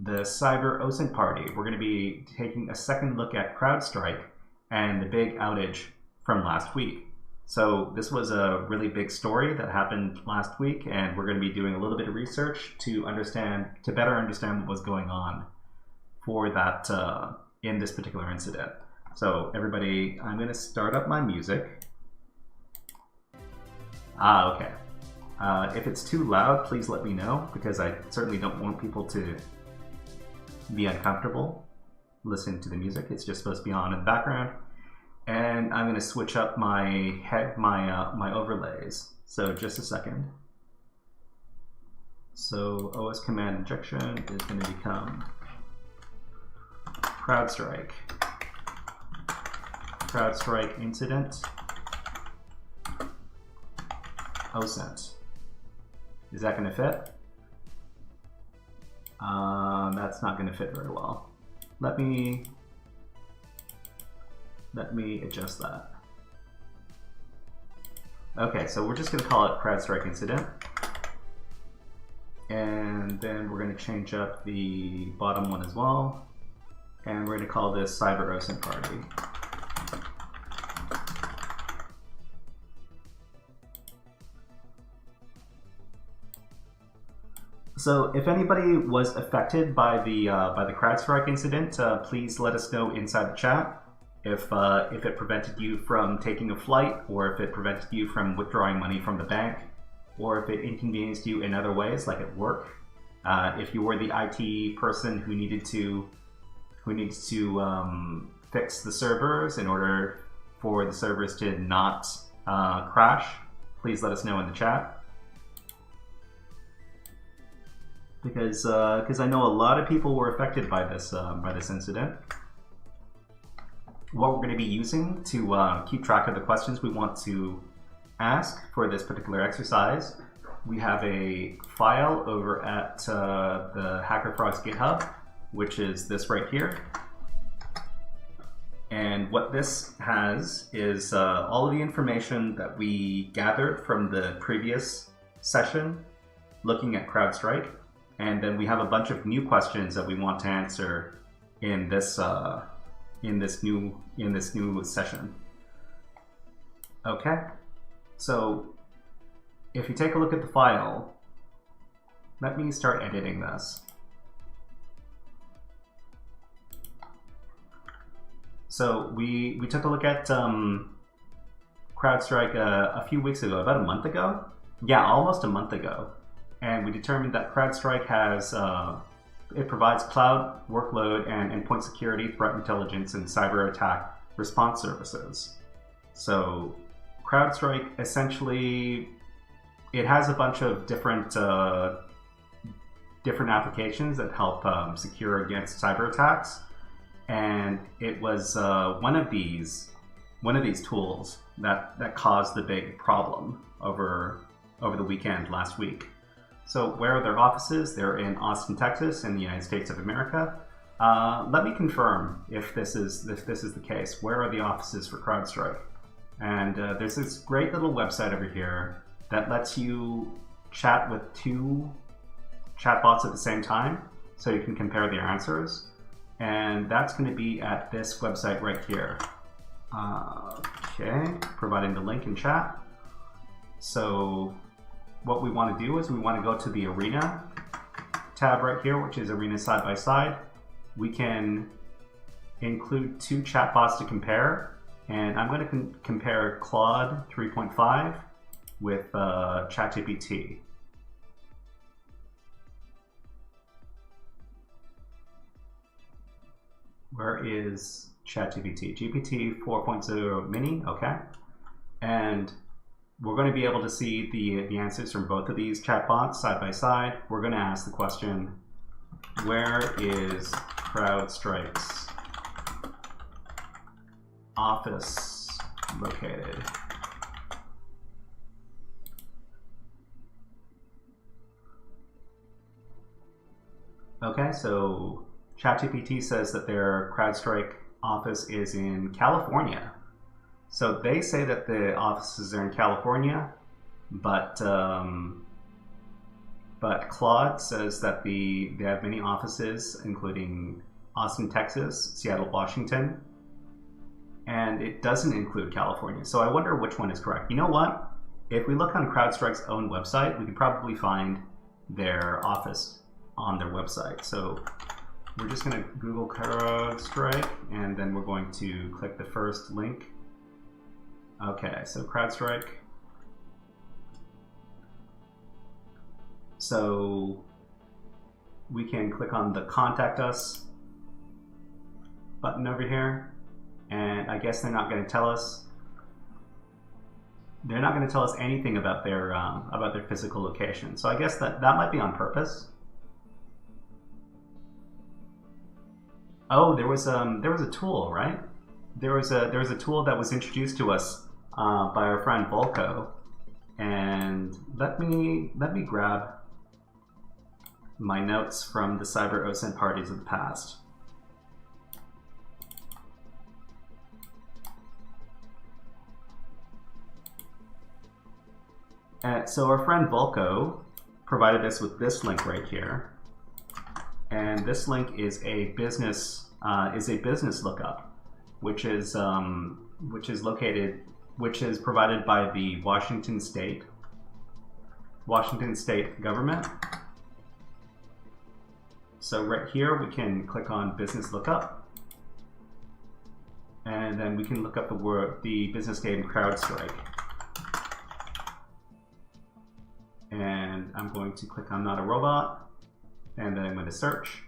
the cyber OSINT party. We're going to be taking a second look at CrowdStrike and the big outage from last week. So this was a really big story that happened last week, and we're going to be doing a little bit of research to better understand what was going on for that in this particular incident. So everybody, I'm going to start up my music. Okay. If it's too loud, please let me know, because I certainly don't want people to be uncomfortable listening to the music. It's just supposed to be on in the background. And I'm going to switch up my overlays. So just a second. So OS command injection is going to become CrowdStrike. CrowdStrike incident. OSINT. Is that going to fit? That's not going to fit very well. Let me adjust that. Okay, so we're just going to call it CrowdStrike incident. And then we're going to change up the bottom one as well. And we're going to call this Cyber OSINT Party. So if anybody was affected by the CrowdStrike incident, please let us know inside the chat. If it prevented you from taking a flight, or if it prevented you from withdrawing money from the bank, or if it inconvenienced you in other ways, like at work. If you were the IT person who needed to fix the servers in order for the servers to not crash, please let us know in the chat. Because I know a lot of people were affected by this incident. What we're going to be using to keep track of the questions we want to ask for this particular exercise, we have a file over at the HackerFrogs GitHub, which is this right here. And what this has is all of the information that we gathered from the previous session looking at CrowdStrike. And then we have a bunch of new questions that we want to answer in this new session. Okay, so if you take a look at the file, let me start editing this. So we took a look at CrowdStrike a few weeks ago, about a month ago. Yeah, almost a month ago. And we determined that CrowdStrike has, it provides cloud, workload, and endpoint security, threat intelligence, and cyber attack response services. So CrowdStrike essentially, it has a bunch of different applications that help secure against cyber attacks. And it was one of these tools that caused the big problem over the weekend last week. So where are their offices? They're in Austin, Texas, in the United States of America. Let me confirm if this is the case. Where are the offices for CrowdStrike? And there's this great little website over here that lets you chat with two chatbots at the same time, so you can compare their answers. And that's going to be at this website right here. Okay, providing the link in chat. So what we want to do is we want to go to the Arena tab right here, which is Arena side by side. We can include two chatbots to compare, and I'm going to compare Claude 3.5 with ChatGPT. Where is ChatGPT? GPT 4.0 mini, okay. And we're going to be able to see the answers from both of these chatbots side by side. We're going to ask the question, where is CrowdStrike's office located? Okay, so ChatGPT says that their CrowdStrike office is in California. So they say that the offices are in California, but Claude says that they have many offices, including Austin, Texas, Seattle, Washington, and it doesn't include California. So I wonder which one is correct. You know what? If we look on CrowdStrike's own website, we could probably find their office on their website. So we're just going to Google CrowdStrike, and then we're going to click the first link. Okay, so CrowdStrike. So we can click on the Contact Us button over here, and I guess they're not going to tell us. They're not going to tell us anything about their physical location. So I guess that might be on purpose. Oh, there was a tool, right? There was a tool that was introduced to us by our friend Volko, and let me grab my notes from the cyber OSINT parties of the past. So our friend Volko provided us with this link right here, and this link is a business lookup, which is provided by the Washington State government. So right here we can click on business lookup, and then we can look up the business name CrowdStrike. And I'm going to click on Not a Robot, and then I'm going to search.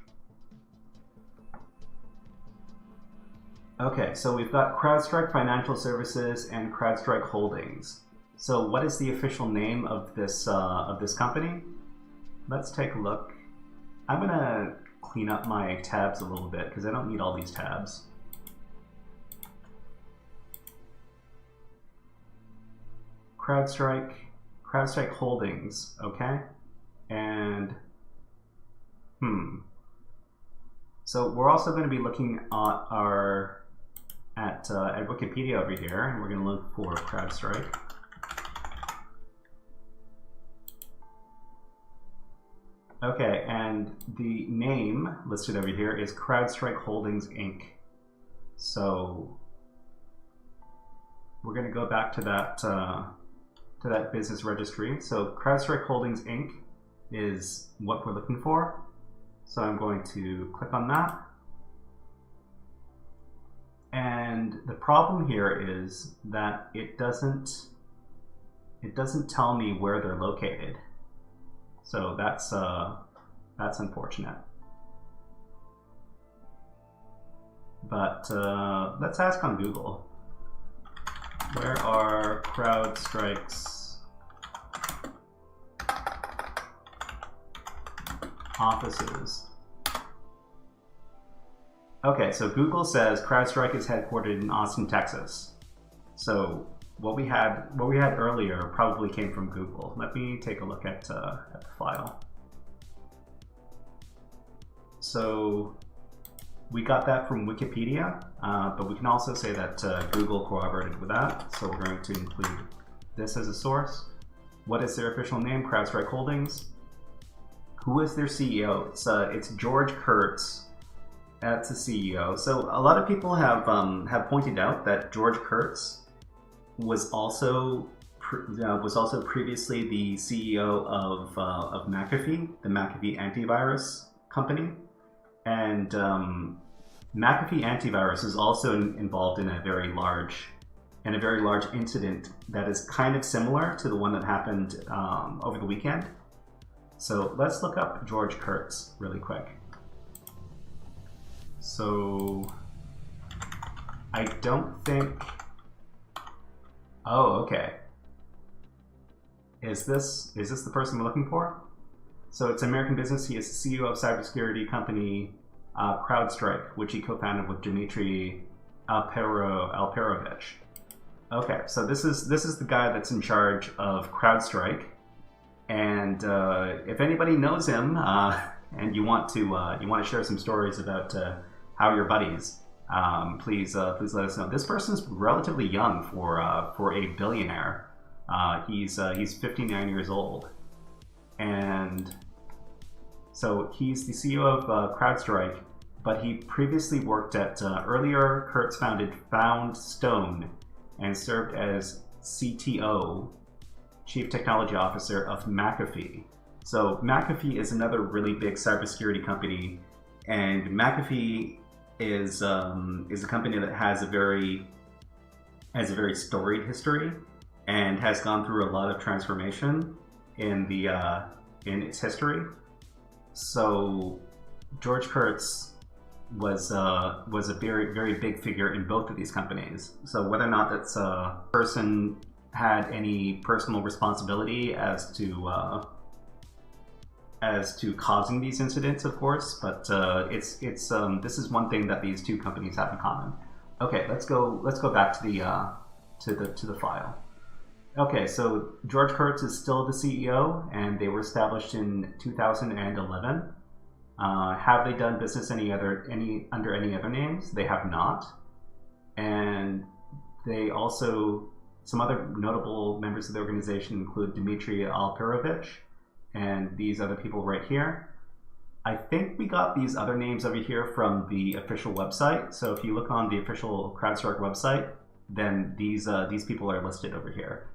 Okay, so we've got CrowdStrike Financial Services and CrowdStrike Holdings. So what is the official name of this company? Let's take a look. I'm going to clean up my tabs a little bit because I don't need all these tabs. CrowdStrike Holdings, okay, and so we're also going to be looking at Wikipedia over here, and we're going to look for CrowdStrike. Okay, and the name listed over here is CrowdStrike Holdings Inc. So we're going to go back to that business registry. So CrowdStrike Holdings Inc. is what we're looking for. So I'm going to click on that. And the problem here is that it doesn't tell me where they're located. So that's unfortunate. But let's ask on Google. Where are CrowdStrike's offices? Okay, so Google says CrowdStrike is headquartered in Austin, Texas. So what we had earlier probably came from Google. Let me take a look at the file. So we got that from Wikipedia, but we can also say that Google corroborated with that. So we're going to include this as a source. What is their official name? CrowdStrike Holdings. Who is their CEO? It's George Kurtz. That's the CEO. So a lot of people have pointed out that George Kurtz was also previously the CEO of McAfee, the McAfee antivirus company, and McAfee antivirus is also involved in a very large incident that is kind of similar to the one that happened over the weekend. So let's look up George Kurtz really quick. So I don't think. Oh, okay. Is this the person we're looking for? So it's American business. He is the CEO of cybersecurity company CrowdStrike, which he co-founded with Dmitry Alperovich. Okay, so this is the guy that's in charge of CrowdStrike, and if anybody knows him and you want to share some stories about how you're buddies, please let us know. This person's relatively young for a billionaire. He's 59 years old, and so he's the CEO of CrowdStrike, but he previously worked at earlier Kurtz founded Foundstone and served as CTO, Chief Technology Officer of McAfee. So McAfee is another really big cybersecurity company And McAfee is a company that has a very storied history and has gone through a lot of transformation in its history. So George Kurtz was a very big figure in both of these companies. So whether or not that's a person had any personal responsibility as to causing these incidents, of course, but this is one thing that these two companies have in common. Okay, let's go back to the file. Okay, so George Kurtz is still the CEO, and they were established in 2011. Have they done business under any other names? They have not. And they also, some other notable members of the organization include Dmitry Alperovich and these other people right here. I think we got these other names over here from the official website. So if you look on the official CrowdStrike website, then these people are listed over here.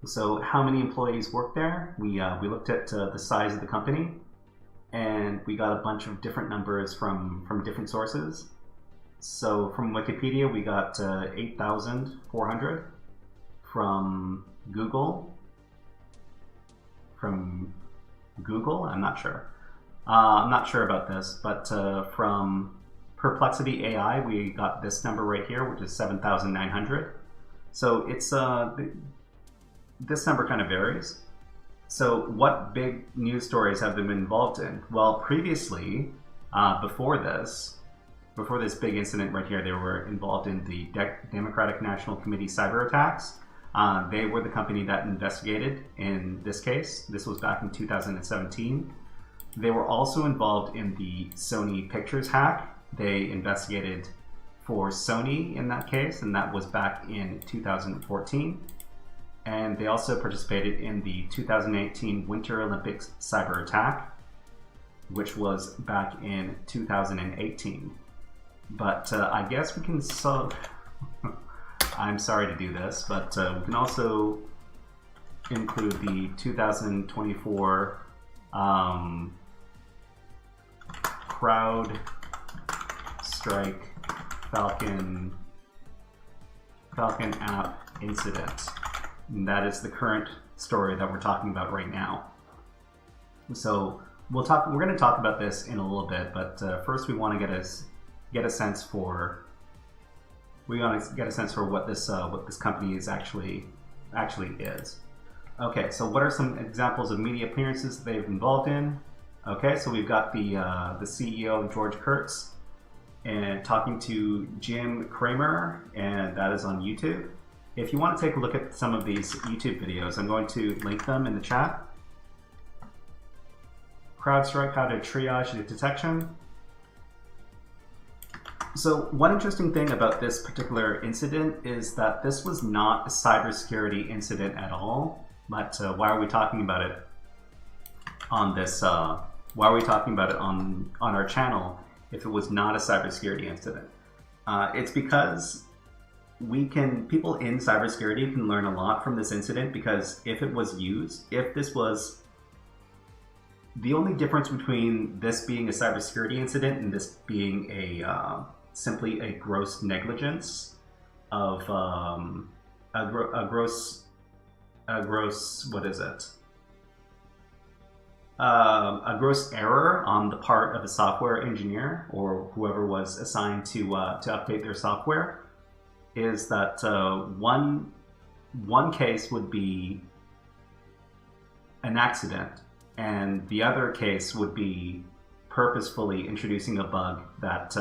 So how many employees work there? We looked at the size of the company, and we got a bunch of different numbers from different sources. So from Wikipedia, we got 8,400. From Google, I'm not sure. I'm not sure about this, but from Perplexity AI, we got this number right here, which is 7,900. So it's this number kind of varies. So what big news stories have they been involved in? Well, previously, before this big incident right here, they were involved in the Democratic National Committee cyber attacks. They were the company that investigated in this case. This was back in 2017. They were also involved in the Sony Pictures hack. They investigated for Sony in that case, and that was back in 2014. And they also participated in the 2018 Winter Olympics cyber attack, which was back in 2018. But I guess we can I'm sorry to do this, but we can also include the 2024 CrowdStrike Falcon app incident. And that is the current story that we're talking about right now. So we're going to talk about this in a little bit, but first we want to get a sense for what this company is actually is. Okay, so what are some examples of media appearances they've involved in? Okay, so we've got the CEO George Kurtz and talking to Jim Cramer, and that is on YouTube. If you want to take a look at some of these YouTube videos, I'm going to link them in the chat. CrowdStrike, how to triage the detection. So one interesting thing about this particular incident is that this was not a cybersecurity incident at all. But why are we talking about it on this? Why are we talking about it on our channel if it was not a cybersecurity incident? It's because people in cybersecurity can learn a lot from this incident, because if this was the only difference between this being a cybersecurity incident and this being simply a gross negligence of a gross error on the part of a software engineer or whoever was assigned to update their software, is that one case would be an accident, and the other case would be purposefully introducing a bug that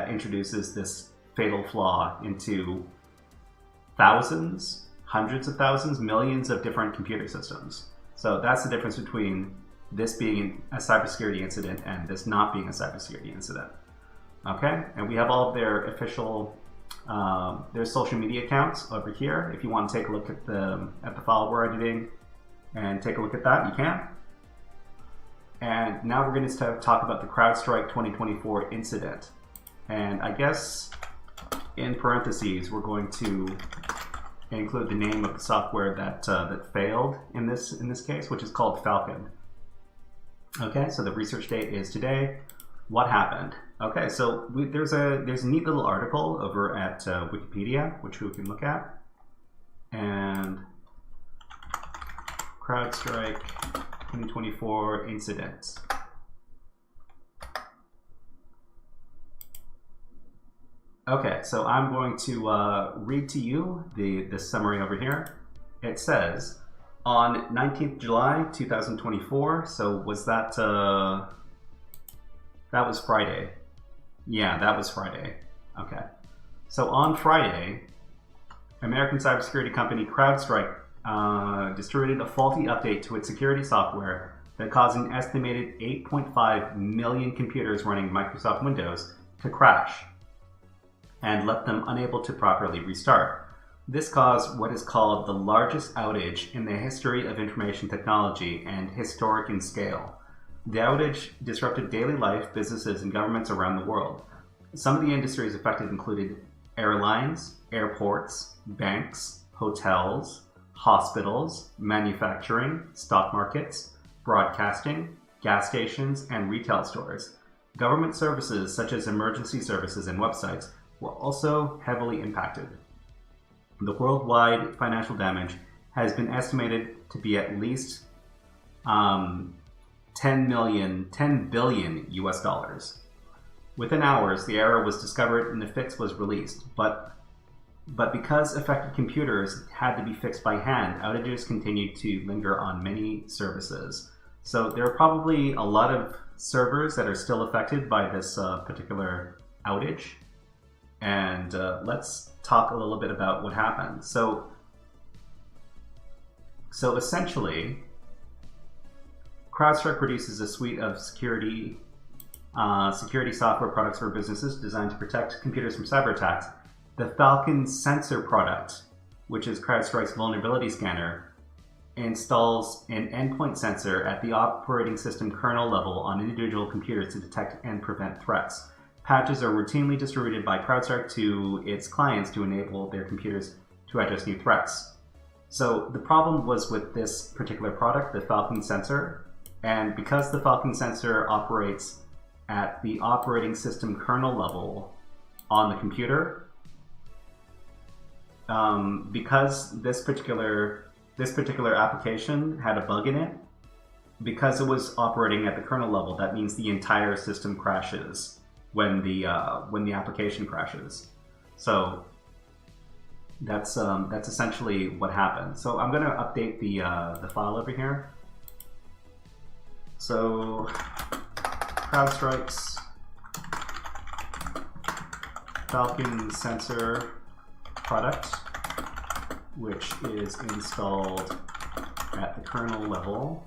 introduces this fatal flaw into thousands, hundreds of thousands, millions of different computer systems. So that's the difference between this being a cybersecurity incident and this not being a cybersecurity incident. Okay, and we have all of their official, their social media accounts over here. If you want to take a look at the file we're editing and take a look at that, you can. And now we're going to talk about the CrowdStrike 2024 incident. And I guess in parentheses, we're going to include the name of the software that failed in this case, which is called Falcon. Okay, so the research date is today. What happened? Okay, so there's a neat little article over at Wikipedia, which we can look at. And CrowdStrike 2024 incident. Okay, so I'm going to read to you the summary over here. It says, on 19th July 2024, so was that was Friday. Yeah, that was Friday. Okay. So on Friday, American cybersecurity company CrowdStrike distributed a faulty update to its security software that caused an estimated 8.5 million computers running Microsoft Windows to crash and left them unable to properly restart. This caused what is called the largest outage in the history of information technology and historic in scale. The outage disrupted daily life, businesses, and governments around the world. Some of the industries affected included airlines, airports, banks, hotels, hospitals, manufacturing, stock markets, broadcasting, gas stations, and retail stores. Government services such as emergency services and websites were also heavily impacted. The worldwide financial damage has been estimated to be at least 10 billion US dollars. Within hours, the error was discovered and the fix was released, but because affected computers had to be fixed by hand, outages continued to linger on many services. So there are probably a lot of servers that are still affected by this particular outage. And let's talk a little bit about what happened. So essentially, CrowdStrike produces a suite of security software products for businesses designed to protect computers from cyber attacks. The Falcon Sensor product, which is CrowdStrike's vulnerability scanner, installs an endpoint sensor at the operating system kernel level on individual computers to detect and prevent threats. Patches are routinely distributed by CrowdStrike to its clients to enable their computers to address new threats. So the problem was with this particular product, the Falcon Sensor, and because the Falcon Sensor operates at the operating system kernel level on the computer, because this particular application had a bug in it, because it was operating at the kernel level, that means the entire system crashes when the application crashes. So that's essentially what happened. So I'm going to update the file over here. So CrowdStrike's Falcon Sensor product, which is installed at the kernel level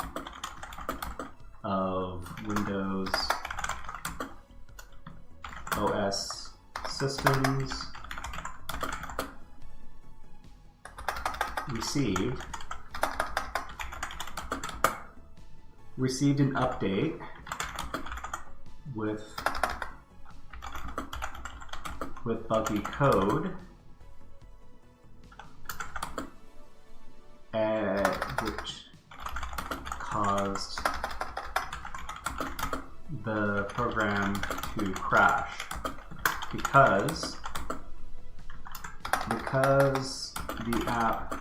of Windows OS systems, received an update with buggy code, which caused the program to crash because the app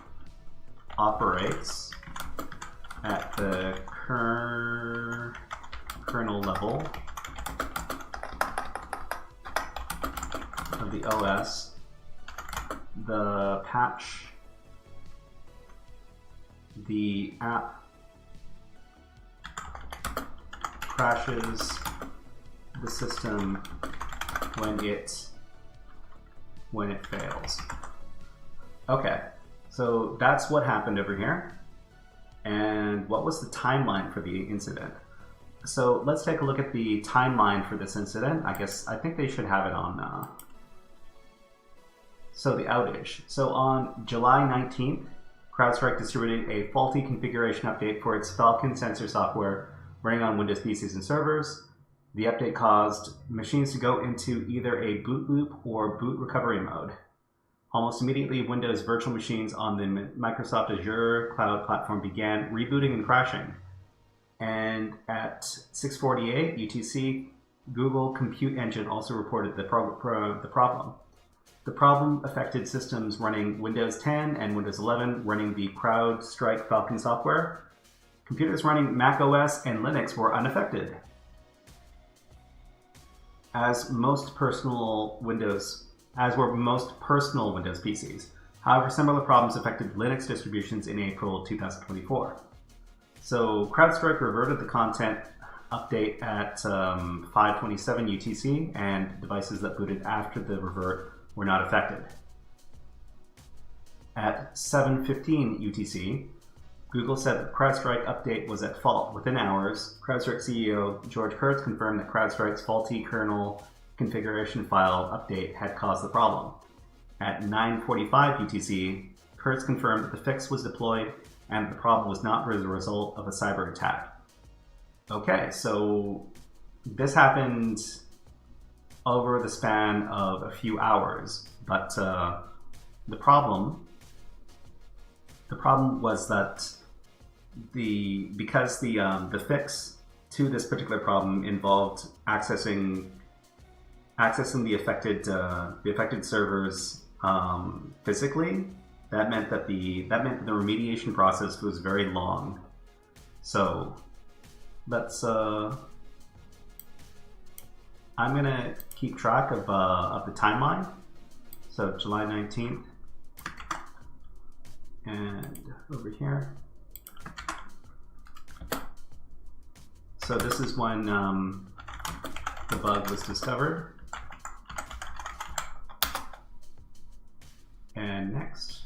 operates at the kernel level of the OS. The patch, the app crashes the system when it fails. Okay, so that's what happened over here. And what was the timeline for the incident? So let's take a look at the timeline for this incident. I think they should have it on. So the outage. So on July 19th, CrowdStrike distributed a faulty configuration update for its Falcon Sensor software running on Windows PCs and servers. The update caused machines to go into either a boot loop or boot recovery mode. Almost immediately, Windows virtual machines on the Microsoft Azure cloud platform began rebooting and crashing. And at 6:48 UTC, Google Compute Engine also reported the problem. The problem affected systems running Windows 10 and Windows 11 running the CrowdStrike Falcon software. Computers running Mac OS and Linux were unaffected, as were most personal Windows PCs. However, similar problems affected Linux distributions in April 2024. So CrowdStrike reverted the content update at 5:27 UTC, and devices that booted after the revert were not affected. At 7:15 UTC, Google said the CrowdStrike update was at fault. Within hours, CrowdStrike CEO George Kurtz confirmed that CrowdStrike's faulty kernel configuration file update had caused the problem. At 9:45 UTC, Kurtz confirmed that the fix was deployed and the problem was not as a result of a cyber attack. Okay, so this happened over the span of a few hours, but the problem was that because the fix to this particular problem involved accessing the affected servers physically, that meant that the remediation process was very long. So let's I'm gonna keep track of the timeline. So July 19th, and over here. So this is when the bug was discovered. And next.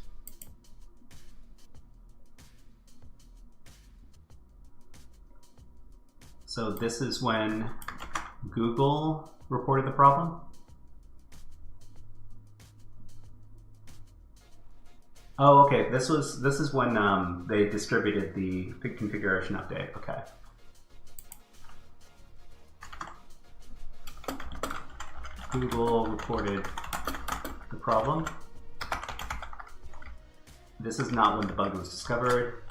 So this is when Google reported the problem. Oh, okay. This is when they distributed the configuration update. Okay. Google reported the problem. This is not when the bug was discovered.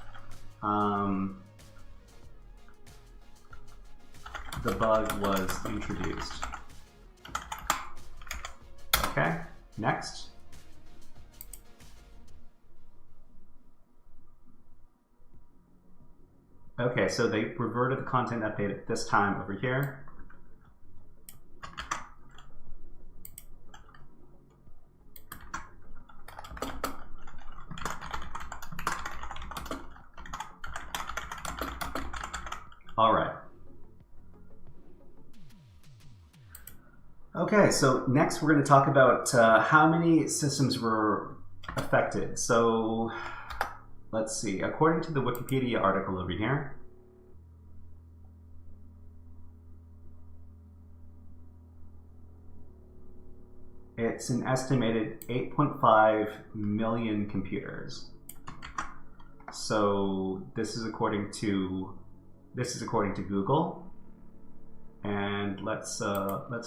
The bug was introduced. Okay, next. Okay, so they reverted the content update at this time over here. All right. Okay, so next we're going to talk about how many systems were affected. So let's see. According to the Wikipedia article over here, it's an estimated 8.5 million computers. So this is according to Google. And let's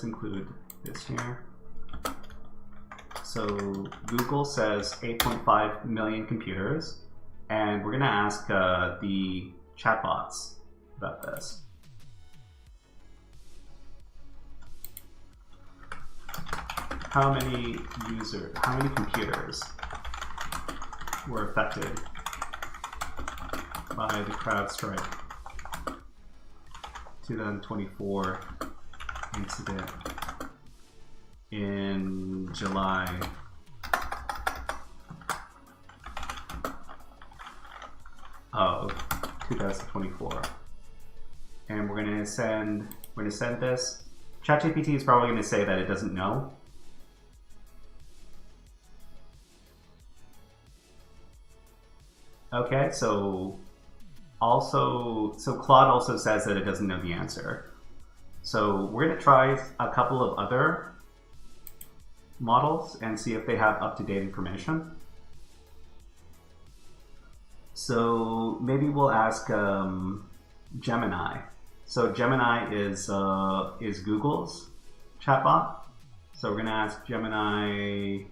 include this here. So Google says 8.5 million computers, and we're going to ask the chatbots about this. How many computers were affected by the CrowdStrike 2024 incident in July of 2024, and we're going to send this. ChatGPT is probably going to say that it doesn't know. Okay, so Claude also says that it doesn't know the answer. So we're going to try a couple of other models and see if they have up-to-date information. So maybe we'll ask Gemini. So Gemini is Google's chatbot. So we're going to ask Gemini.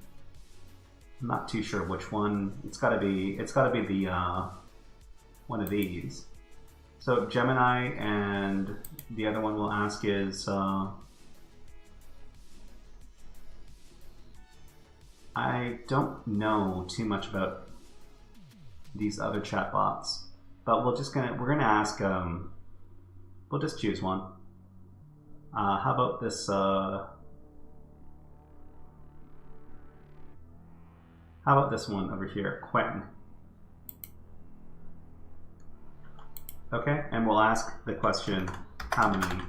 I'm not too sure which one. It's got to be the one of these. So Gemini, and the other one we'll ask is, I don't know too much about these other chatbots, but we're gonna ask, we'll just choose one. How about this, how about this one over here, Quinn? Okay, and we'll ask the question, how many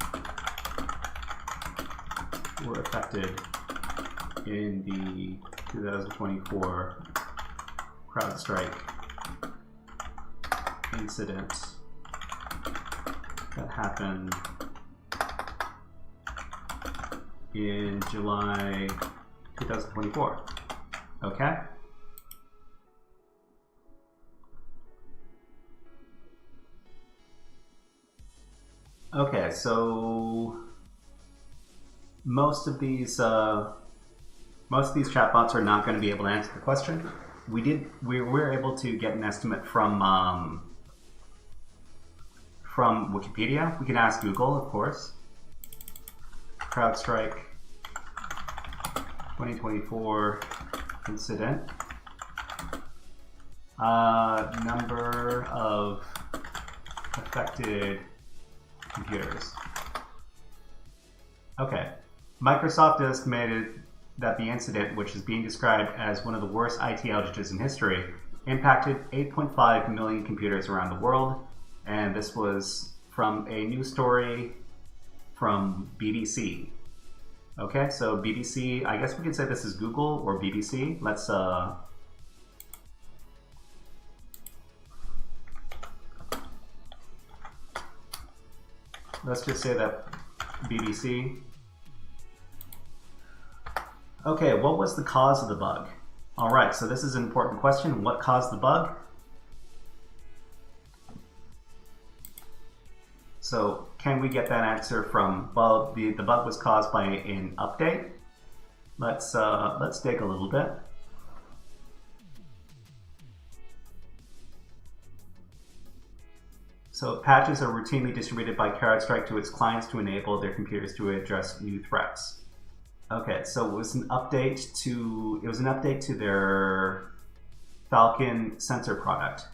were affected in the 2024 CrowdStrike incident that happened in July 2024. Okay? Okay, so most of these chatbots are not going to be able to answer the question. We were able to get an estimate from Wikipedia. We can ask Google, of course. CrowdStrike 2024 incident. Number of affected computers. Okay. Microsoft estimated that the incident, which is being described as one of the worst IT outages in history, impacted 8.5 million computers around the world. And this was from a news story from BBC. Okay, so BBC, I guess we could say this is Google or BBC. Let's just say that BBC. Okay, what was the cause of the bug? All right, so this is an important question. What caused the bug? So can we get that answer from, well, the bug was caused by an update. Let's dig a little bit. So patches are routinely distributed by CrowdStrike to its clients to enable their computers to address new threats. Okay, so it was an update to their Falcon sensor product.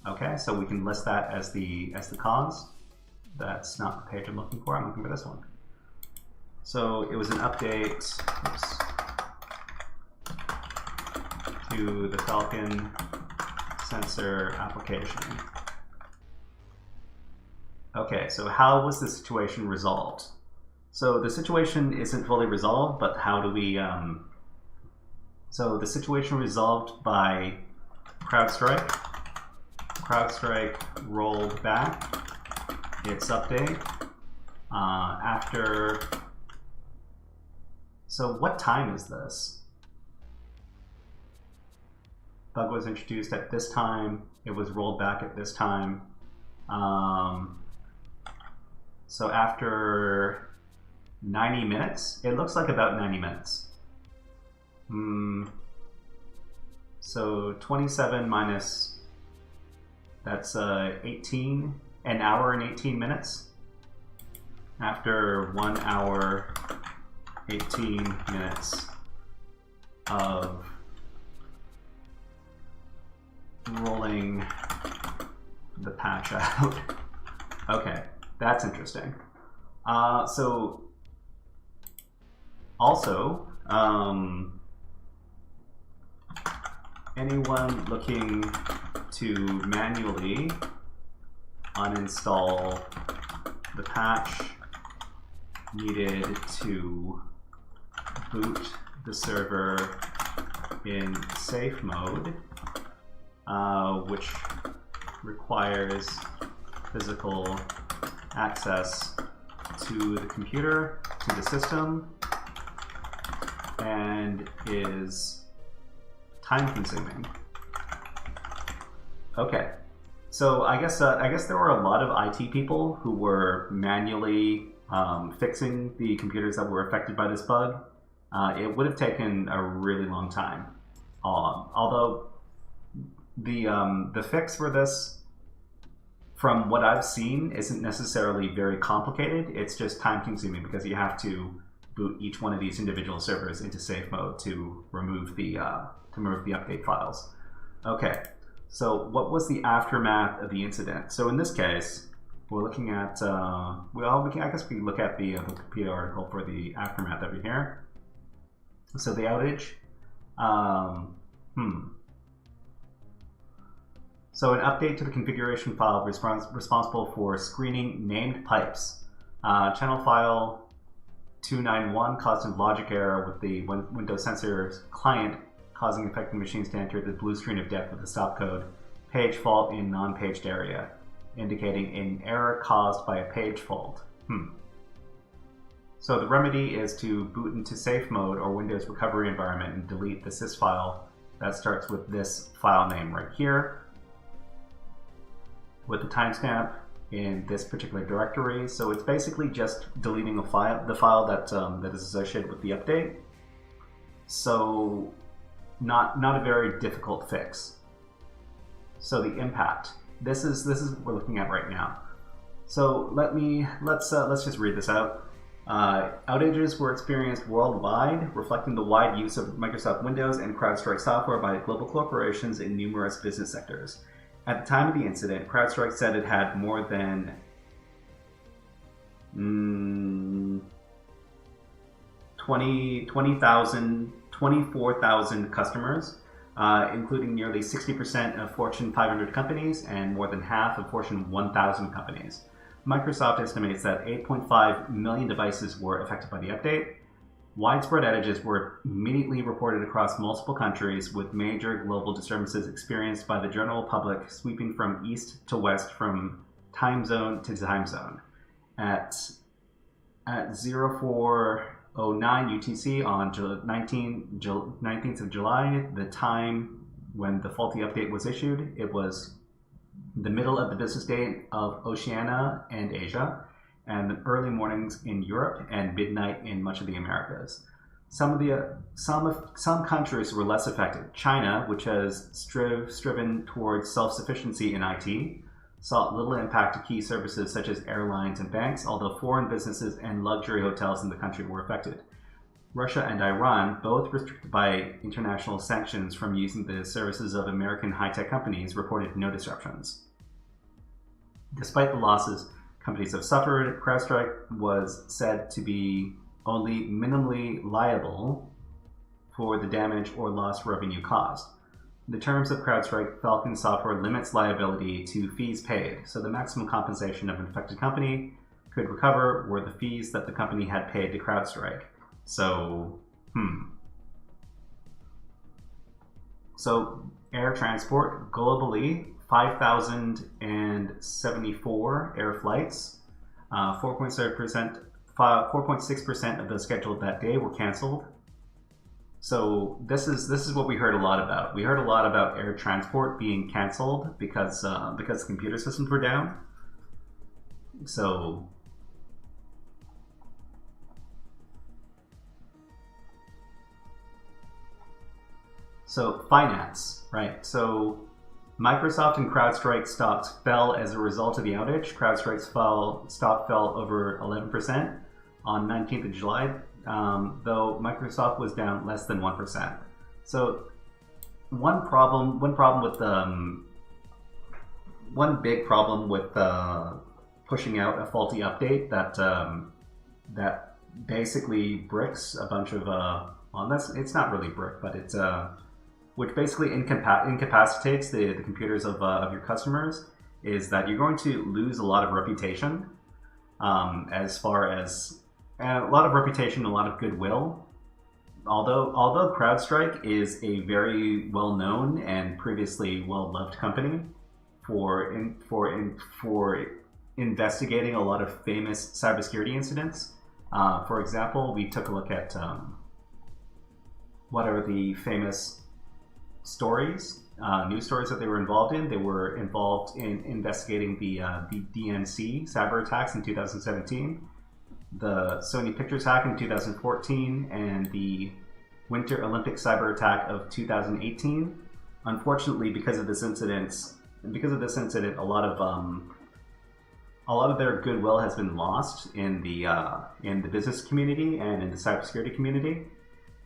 Okay, so we can list that as the cause. That's not the page I'm looking for. I'm looking for this one. So it was an update to the Falcon sensor application. Okay, so how was the situation resolved? So the situation isn't fully resolved, but how do we... So the situation resolved by CrowdStrike. CrowdStrike rolled back its update after... So what time is this? Bug was introduced at this time. It was rolled back at this time. So after 90 minutes, it looks like about 90 minutes. So 27 minus, that's 18, an hour and 18 minutes. After 1 hour, 18 minutes of rolling the patch out. Okay. That's interesting. So, also, anyone looking to manually uninstall the patch needed to boot the server in safe mode, which requires physical access to the computer, to the system, and is time-consuming. Okay, so I guess there were a lot of IT people who were manually fixing the computers that were affected by this bug. It would have taken a really long time. Although the fix for this from what I've seen, isn't necessarily very complicated. It's just time consuming because you have to boot each one of these individual servers into safe mode to remove the update files. Okay, so what was the aftermath of the incident? So in this case, we're looking at I guess we can look at the Wikipedia article for the aftermath over here. So the outage. So an update to the configuration file responsible for screening named pipes. Channel file 291 caused a logic error with the Windows sensor client, causing affected machines to enter the blue screen of death with the stop code page fault in non-paged area, indicating an error caused by a page fault. So the remedy is to boot into safe mode or Windows recovery environment and delete the sys file that starts with this file name right here, with the timestamp in this particular directory. So it's basically just deleting the file that is associated with the update. So not a very difficult fix. So the impact. This is what we're looking at right now. So let's just read this out. Outages were experienced worldwide, reflecting the wide use of Microsoft Windows and CrowdStrike software by global corporations in numerous business sectors. At the time of the incident, CrowdStrike said it had more than 24,000 customers, including nearly 60% of Fortune 500 companies and more than half of Fortune 1000 companies. Microsoft estimates that 8.5 million devices were affected by the update. Widespread outages were immediately reported across multiple countries, with major global disturbances experienced by the general public sweeping from east to west, from time zone to time zone. At 0409 UTC on 19th of July, the time when the faulty update was issued, it was the middle of the business day of Oceania and Asia, and the early mornings in Europe, and midnight in much of the Americas. Some countries were less affected. China, which has striven towards self-sufficiency in IT, saw little impact to key services such as airlines and banks, although foreign businesses and luxury hotels in the country were affected. Russia and Iran, both restricted by international sanctions from using the services of American high-tech companies, reported no disruptions. Despite the losses companies have suffered, CrowdStrike was said to be only minimally liable for the damage or lost revenue caused. The terms of CrowdStrike Falcon software limits liability to fees paid, so the maximum compensation of an affected company could recover were the fees that the company had paid to CrowdStrike. So, So, air transport globally, 5,074 air flights, 4.6% of those scheduled that day were canceled. So this is what we heard a lot about. We heard a lot about air transport being canceled because computer systems were down. So finance, right? So Microsoft and CrowdStrike stocks fell as a result of the outage. CrowdStrike's stock fell over 11% on 19th of July, though Microsoft was down less than 1%. So one big problem with pushing out a faulty update that basically bricks a bunch of it's not really brick, but it's which basically incapacitates the computers of your customers, is that you're going to lose a lot of reputation, as far as a lot of reputation, a lot of goodwill. Although CrowdStrike is a very well-known and previously well-loved company for investigating a lot of famous cybersecurity incidents. For example, we took a look at what are the famous stories, news stories that they were involved in. They were involved in investigating the DNC cyber attacks in 2017, the Sony Pictures hack in 2014, and the Winter Olympic cyber attack of 2018. Unfortunately, because of this incident, a lot of a lot of their goodwill has been lost in the business community and in the cybersecurity community.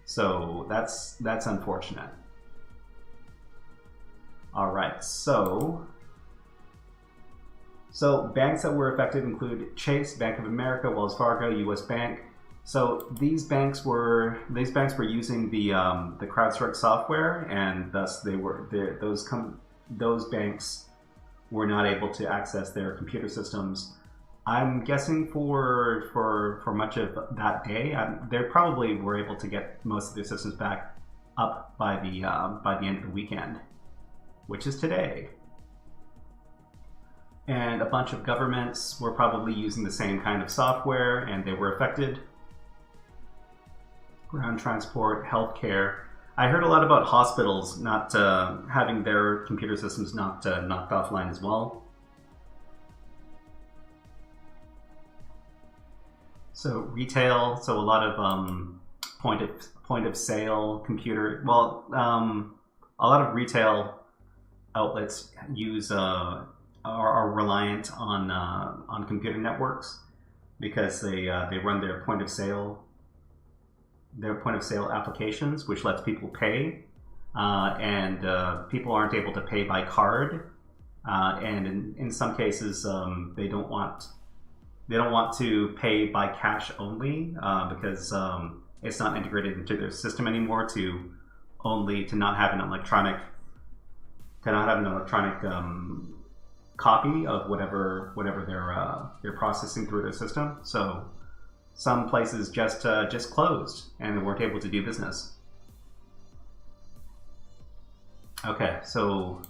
So that's unfortunate. All right, so banks that were affected include Chase, Bank of America, Wells Fargo, U.S. Bank. So these banks were using the CrowdStrike software, and thus those banks were not able to access their computer systems. I'm guessing for much of that day, they probably were able to get most of their systems back up by the end of the weekend, which is today. And a bunch of governments were probably using the same kind of software, and they were affected. Ground transport, healthcare. I heard a lot about hospitals not having their computer systems knocked offline as well. So retail, so a lot of point of sale computer. Well, a lot of retail outlets are reliant on computer networks because they run their point of sale applications, which lets people pay, and people aren't able to pay by card, and in some cases they don't want to pay by cash only because it's not integrated into their system anymore to not have an electronic copy of whatever they're processing through their system. So some places just closed and they weren't able to do business. Okay, so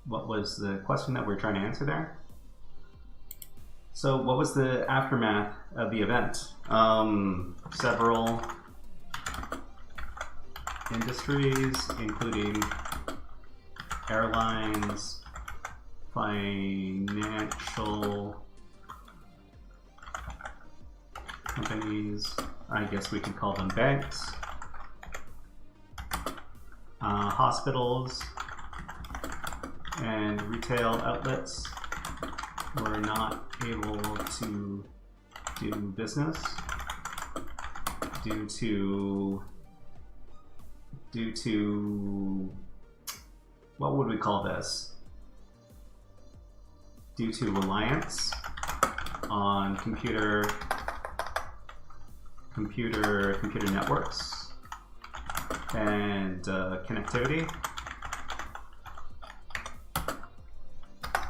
what was the question that we're trying to answer there? So what was the aftermath of the event? Several industries, including airlines, financial companies, I guess we could call them banks, hospitals, and retail outlets were not able to do business due to what would we call this? Due to reliance on computer networks and connectivity.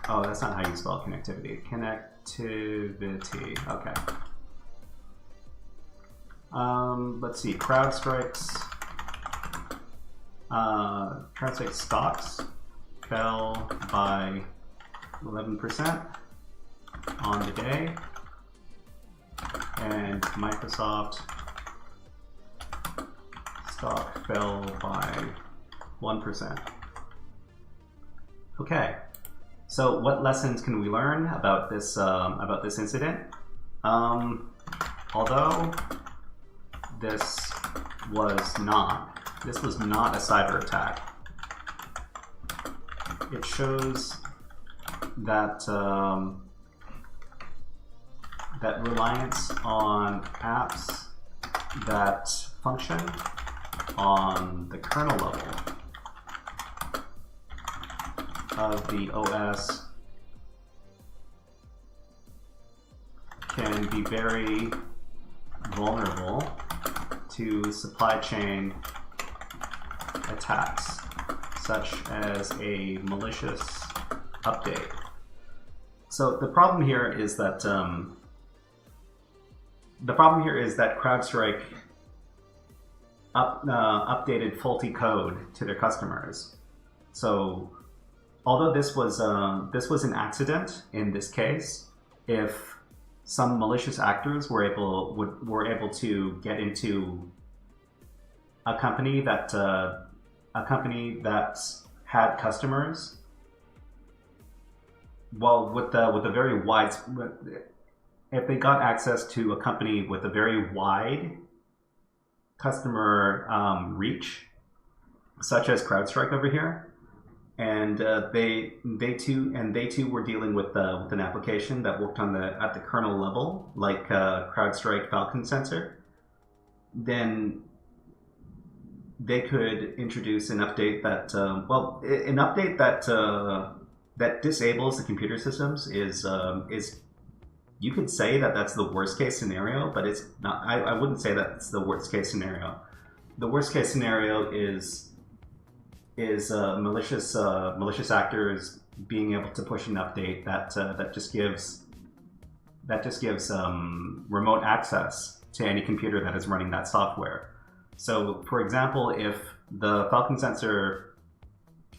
Oh, that's not how you spell connectivity. Connectivity. Okay. Let's see. CrowdStrike's stocks fell by 11% on the day, and Microsoft stock fell by 1%. Okay, so what lessons can we learn about this incident? Although this was not a cyber attack, it shows that that reliance on apps that function on the kernel level of the OS can be very vulnerable to supply chain attacks, such as a malicious update. So the problem here is that CrowdStrike updated faulty code to their customers. So although this was an accident in this case, if some malicious actors were able to get into a company that had customers, well, with the very wide, if they got access to a company with a very wide customer reach, such as CrowdStrike over here, and they too were dealing with an application that worked on at the kernel level, like CrowdStrike Falcon Sensor. Then they could introduce an update that that disables the computer systems is you could say that that's the worst case scenario, but it's not. I wouldn't say that it's the worst case scenario. The worst case scenario is malicious actors being able to push an update that just gives remote access to any computer that is running that software. So, for example, if the Falcon Sensor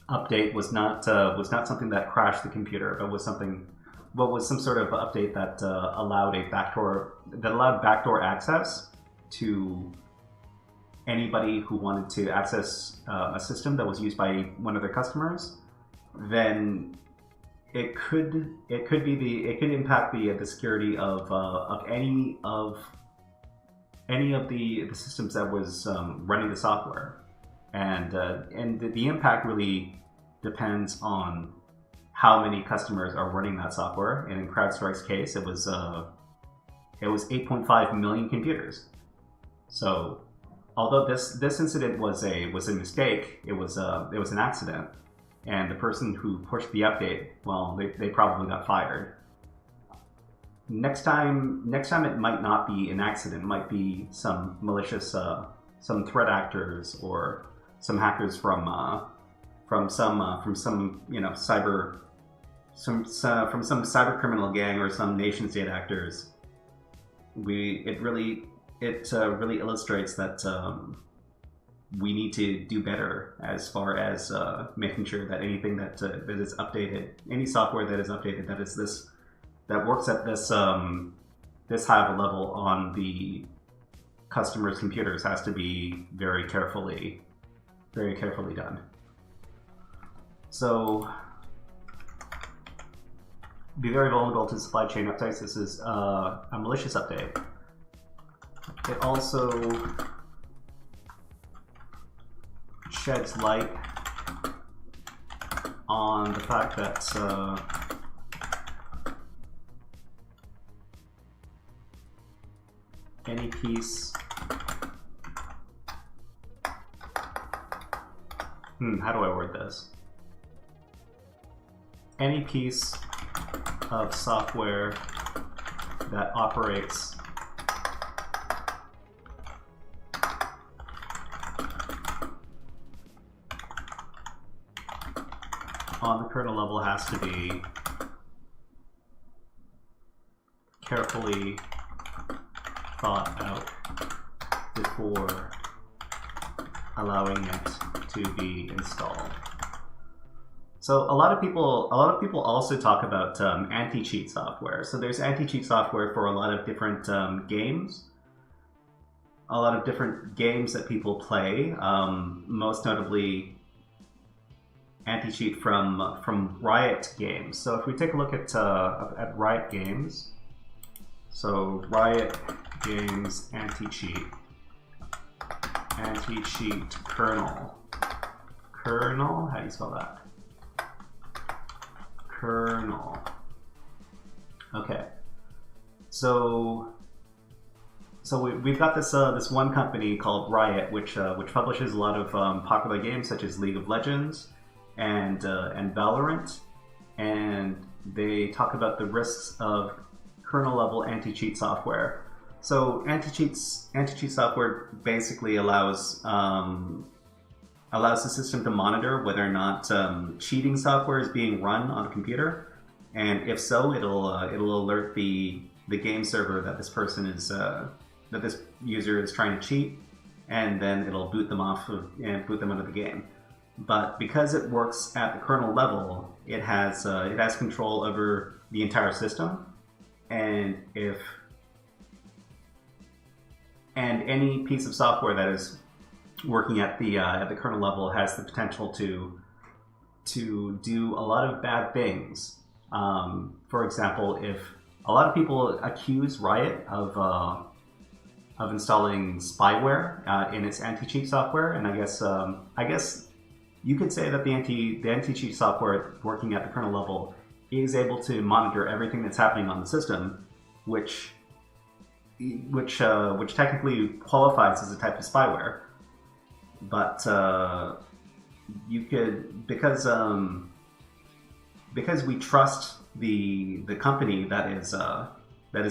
update was not something that crashed the computer, but was some sort of update that allowed backdoor access to anybody who wanted to access a system that was used by one of their customers, then it could impact the security of any of the systems that was running the software, and the impact really depends on how many customers are running that software. And in CrowdStrike's case, it was 8.5 million computers. So, although this incident was a mistake, it was an accident, and the person who pushed the update, well, they probably got fired. Next time it might not be an accident. It might be some malicious, some threat actors or some hackers from some cyber criminal gang or some nation state actors. It really illustrates that we need to do better as far as making sure that anything that is updated, any software that is updated that works at this high of a level on the customer's computers has to be very carefully done. So, be very vulnerable to supply chain updates. This is a malicious update. It also sheds light on the fact that any piece how do I word this? Any piece of software that operates on the kernel level has to be carefully thought out before allowing it to be installed. So a lot of people also talk about anti-cheat software. So there's anti-cheat software for a lot of different games. A lot of different games that people play. Most notably, anti-cheat from Riot games. So if we take a look at Riot games, so Riot games anti-cheat kernel. Kernel, how do you spell that? Kernel. Okay. So we've got this one company called Riot, which publishes a lot of popular games such as League of Legends and Valorant, and they talk about the risks of kernel level anti-cheat software. So anti-cheat software basically allows the system to monitor whether or not cheating software is being run on a computer, and if so, it'll alert the game server that this person is that this user is trying to cheat, and then it'll boot them off and boot them out of the game. But because it works at the kernel level, it has control over the entire system, and any piece of software that is working at the kernel level has the potential to do a lot of bad things. For example, if a lot of people accuse Riot of installing spyware in its anti-cheat software, and I guess you could say that the anti-cheat software working at the kernel level is able to monitor everything that's happening on the system, which technically qualifies as a type of spyware. But you could, because we trust the company that is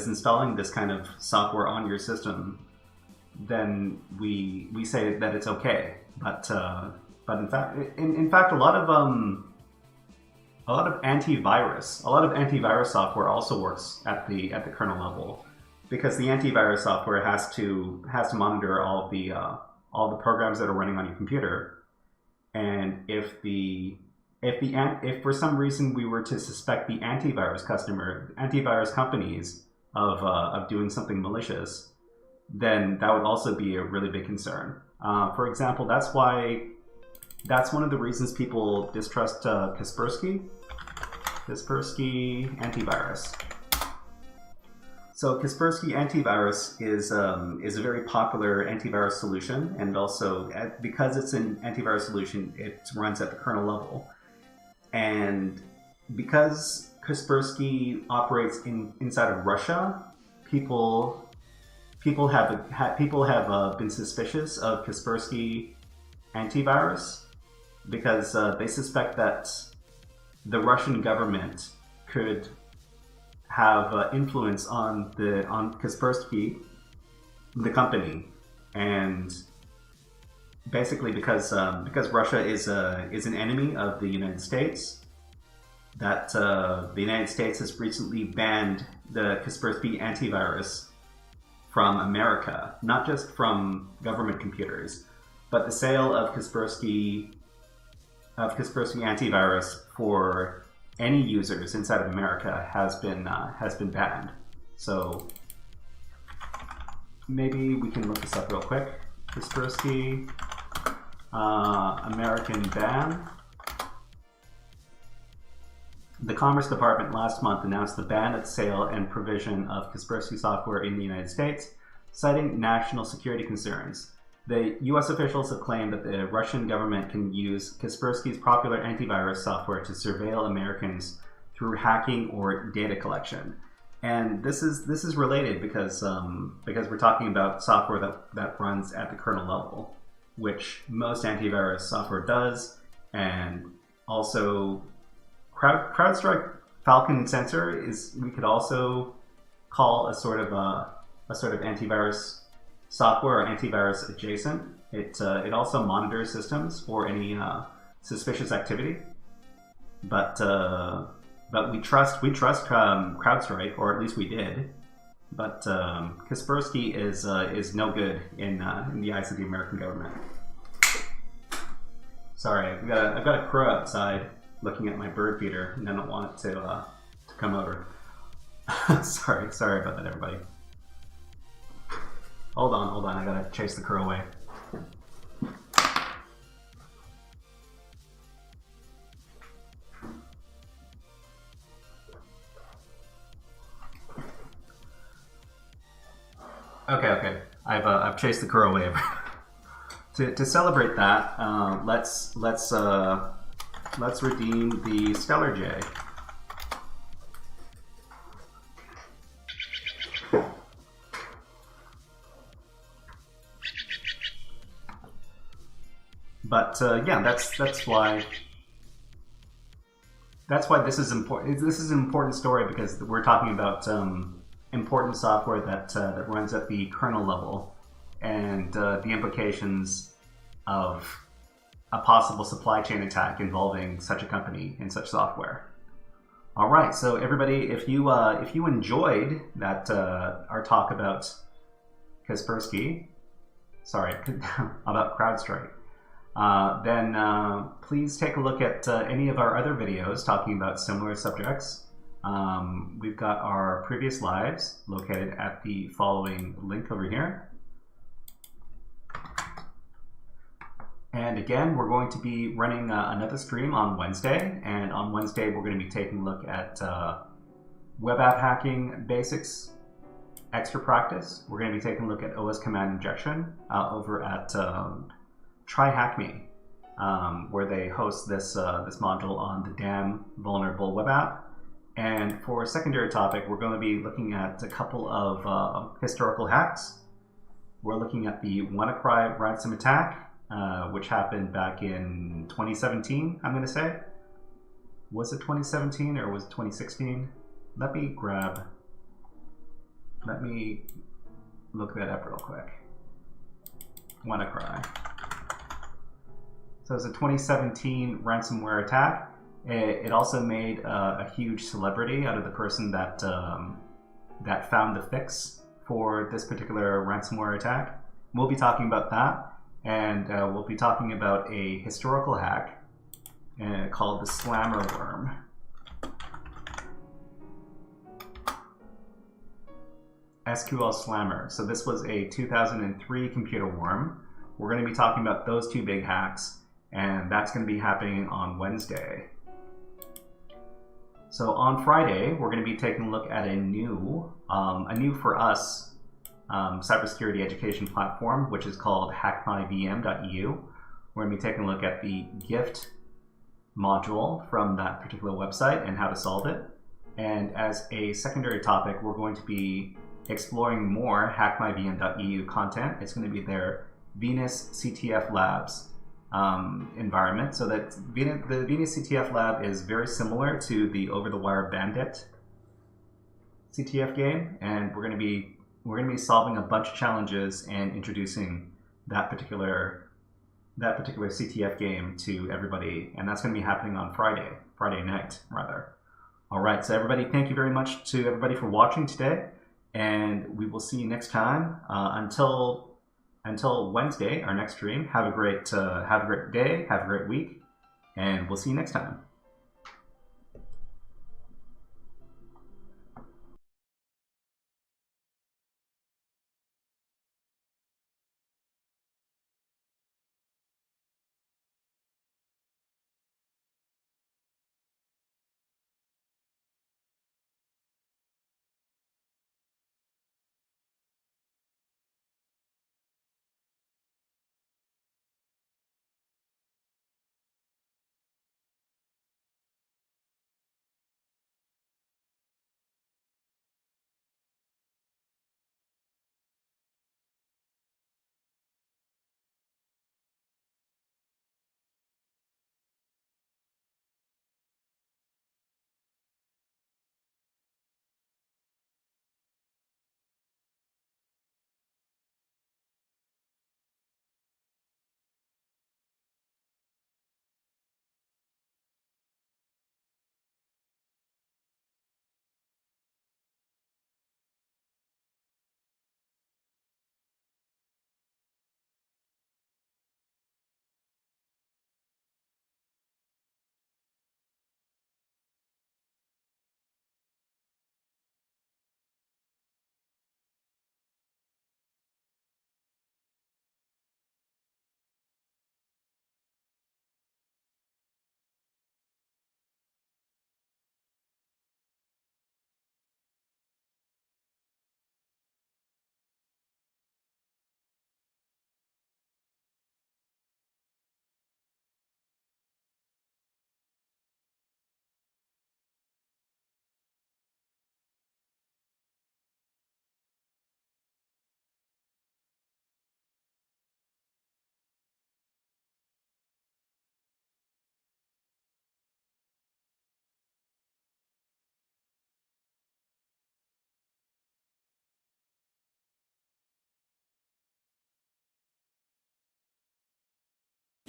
installing this kind of software on your system, then we say that it's okay. But in fact, a lot of antivirus software also works at the kernel level, because the antivirus software has to monitor all the programs that are running on your computer. And if for some reason we were to suspect the antivirus companies of doing something malicious, then that would also be a really big concern. For example, that's one of the reasons people distrust Kaspersky antivirus. So Kaspersky antivirus is a very popular antivirus solution, and also because it's an antivirus solution, it runs at the kernel level. And because Kaspersky operates inside of Russia, people have been suspicious of Kaspersky antivirus, because they suspect that the Russian government could have influence on Kaspersky, the company, and basically because Russia is an enemy of the United States, that the United States has recently banned the Kaspersky antivirus from America, not just from government computers, but the sale of Kaspersky antivirus for any users inside of America has been banned. So maybe we can look this up real quick. Kaspersky American ban. The Commerce Department last month announced the ban of sale and provision of Kaspersky software in the United States, citing national security concerns. The U.S. officials have claimed that the Russian government can use Kaspersky's popular antivirus software to surveil Americans through hacking or data collection. And this is related because we're talking about software that runs at the kernel level, which most antivirus software does, and also CrowdStrike Falcon sensor we could also call a sort of antivirus software or antivirus adjacent. It also monitors systems for any suspicious activity, but we trust CrowdStrike, or at least we did. But Kaspersky is no good in the eyes of the American government. Sorry, I've got a crow outside looking at my bird feeder, and I don't want it to come over. sorry about that, everybody. Hold on, I gotta chase the crow away. Okay. I've chased the crow away. To celebrate that, let's redeem the Stellar J. But yeah, that's why this is important. This is an important story because we're talking about important software that runs at the kernel level, and the implications of a possible supply chain attack involving such a company and such software. All right, so everybody, if you enjoyed that our talk about Kaspersky, about CrowdStrike, then please take a look at any of our other videos talking about similar subjects. We've got our previous lives located at the following link over here. And again, we're going to be running another stream on Wednesday, and on Wednesday we're going to be taking a look at web app hacking basics, extra practice. We're going to be taking a look at OS command injection over at Try Hack Me. where they host this this module on the Damn Vulnerable web app. And for a secondary topic, we're going to be looking at a couple of historical hacks. We're looking at the WannaCry ransom attack, which happened back in 2017, I'm going to say. Was it 2017 or was it 2016? Let me look that up real quick. WannaCry. So it's a 2017 ransomware attack. It also made a huge celebrity out of the person that that found the fix for this particular ransomware attack. We'll be talking about that, and we'll be talking about a historical hack called the Slammer Worm. SQL Slammer. So this was a 2003 computer worm. We're going to be talking about those two big hacks, and that's going to be happening on Wednesday. So on Friday, we're going to be taking a look at a new for us cybersecurity education platform, which is called hackmyvm.eu. We're going to be taking a look at the gift module from that particular website and how to solve it. And as a secondary topic, we're going to be exploring more hackmyvm.eu content. It's going to be their Venus CTF Labs environment. So that the Venus CTF Lab is very similar to the Over-the-Wire Bandit CTF game, and we're going to be solving a bunch of challenges and introducing that particular CTF game to everybody, and that's going to be happening on Friday night rather. All right, so everybody, thank you very much to everybody for watching today, and we will see you next time. Until Wednesday, our next stream. Have a great day, have a great week, and we'll see you next time.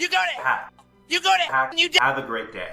You got it! You got it! Have a great day.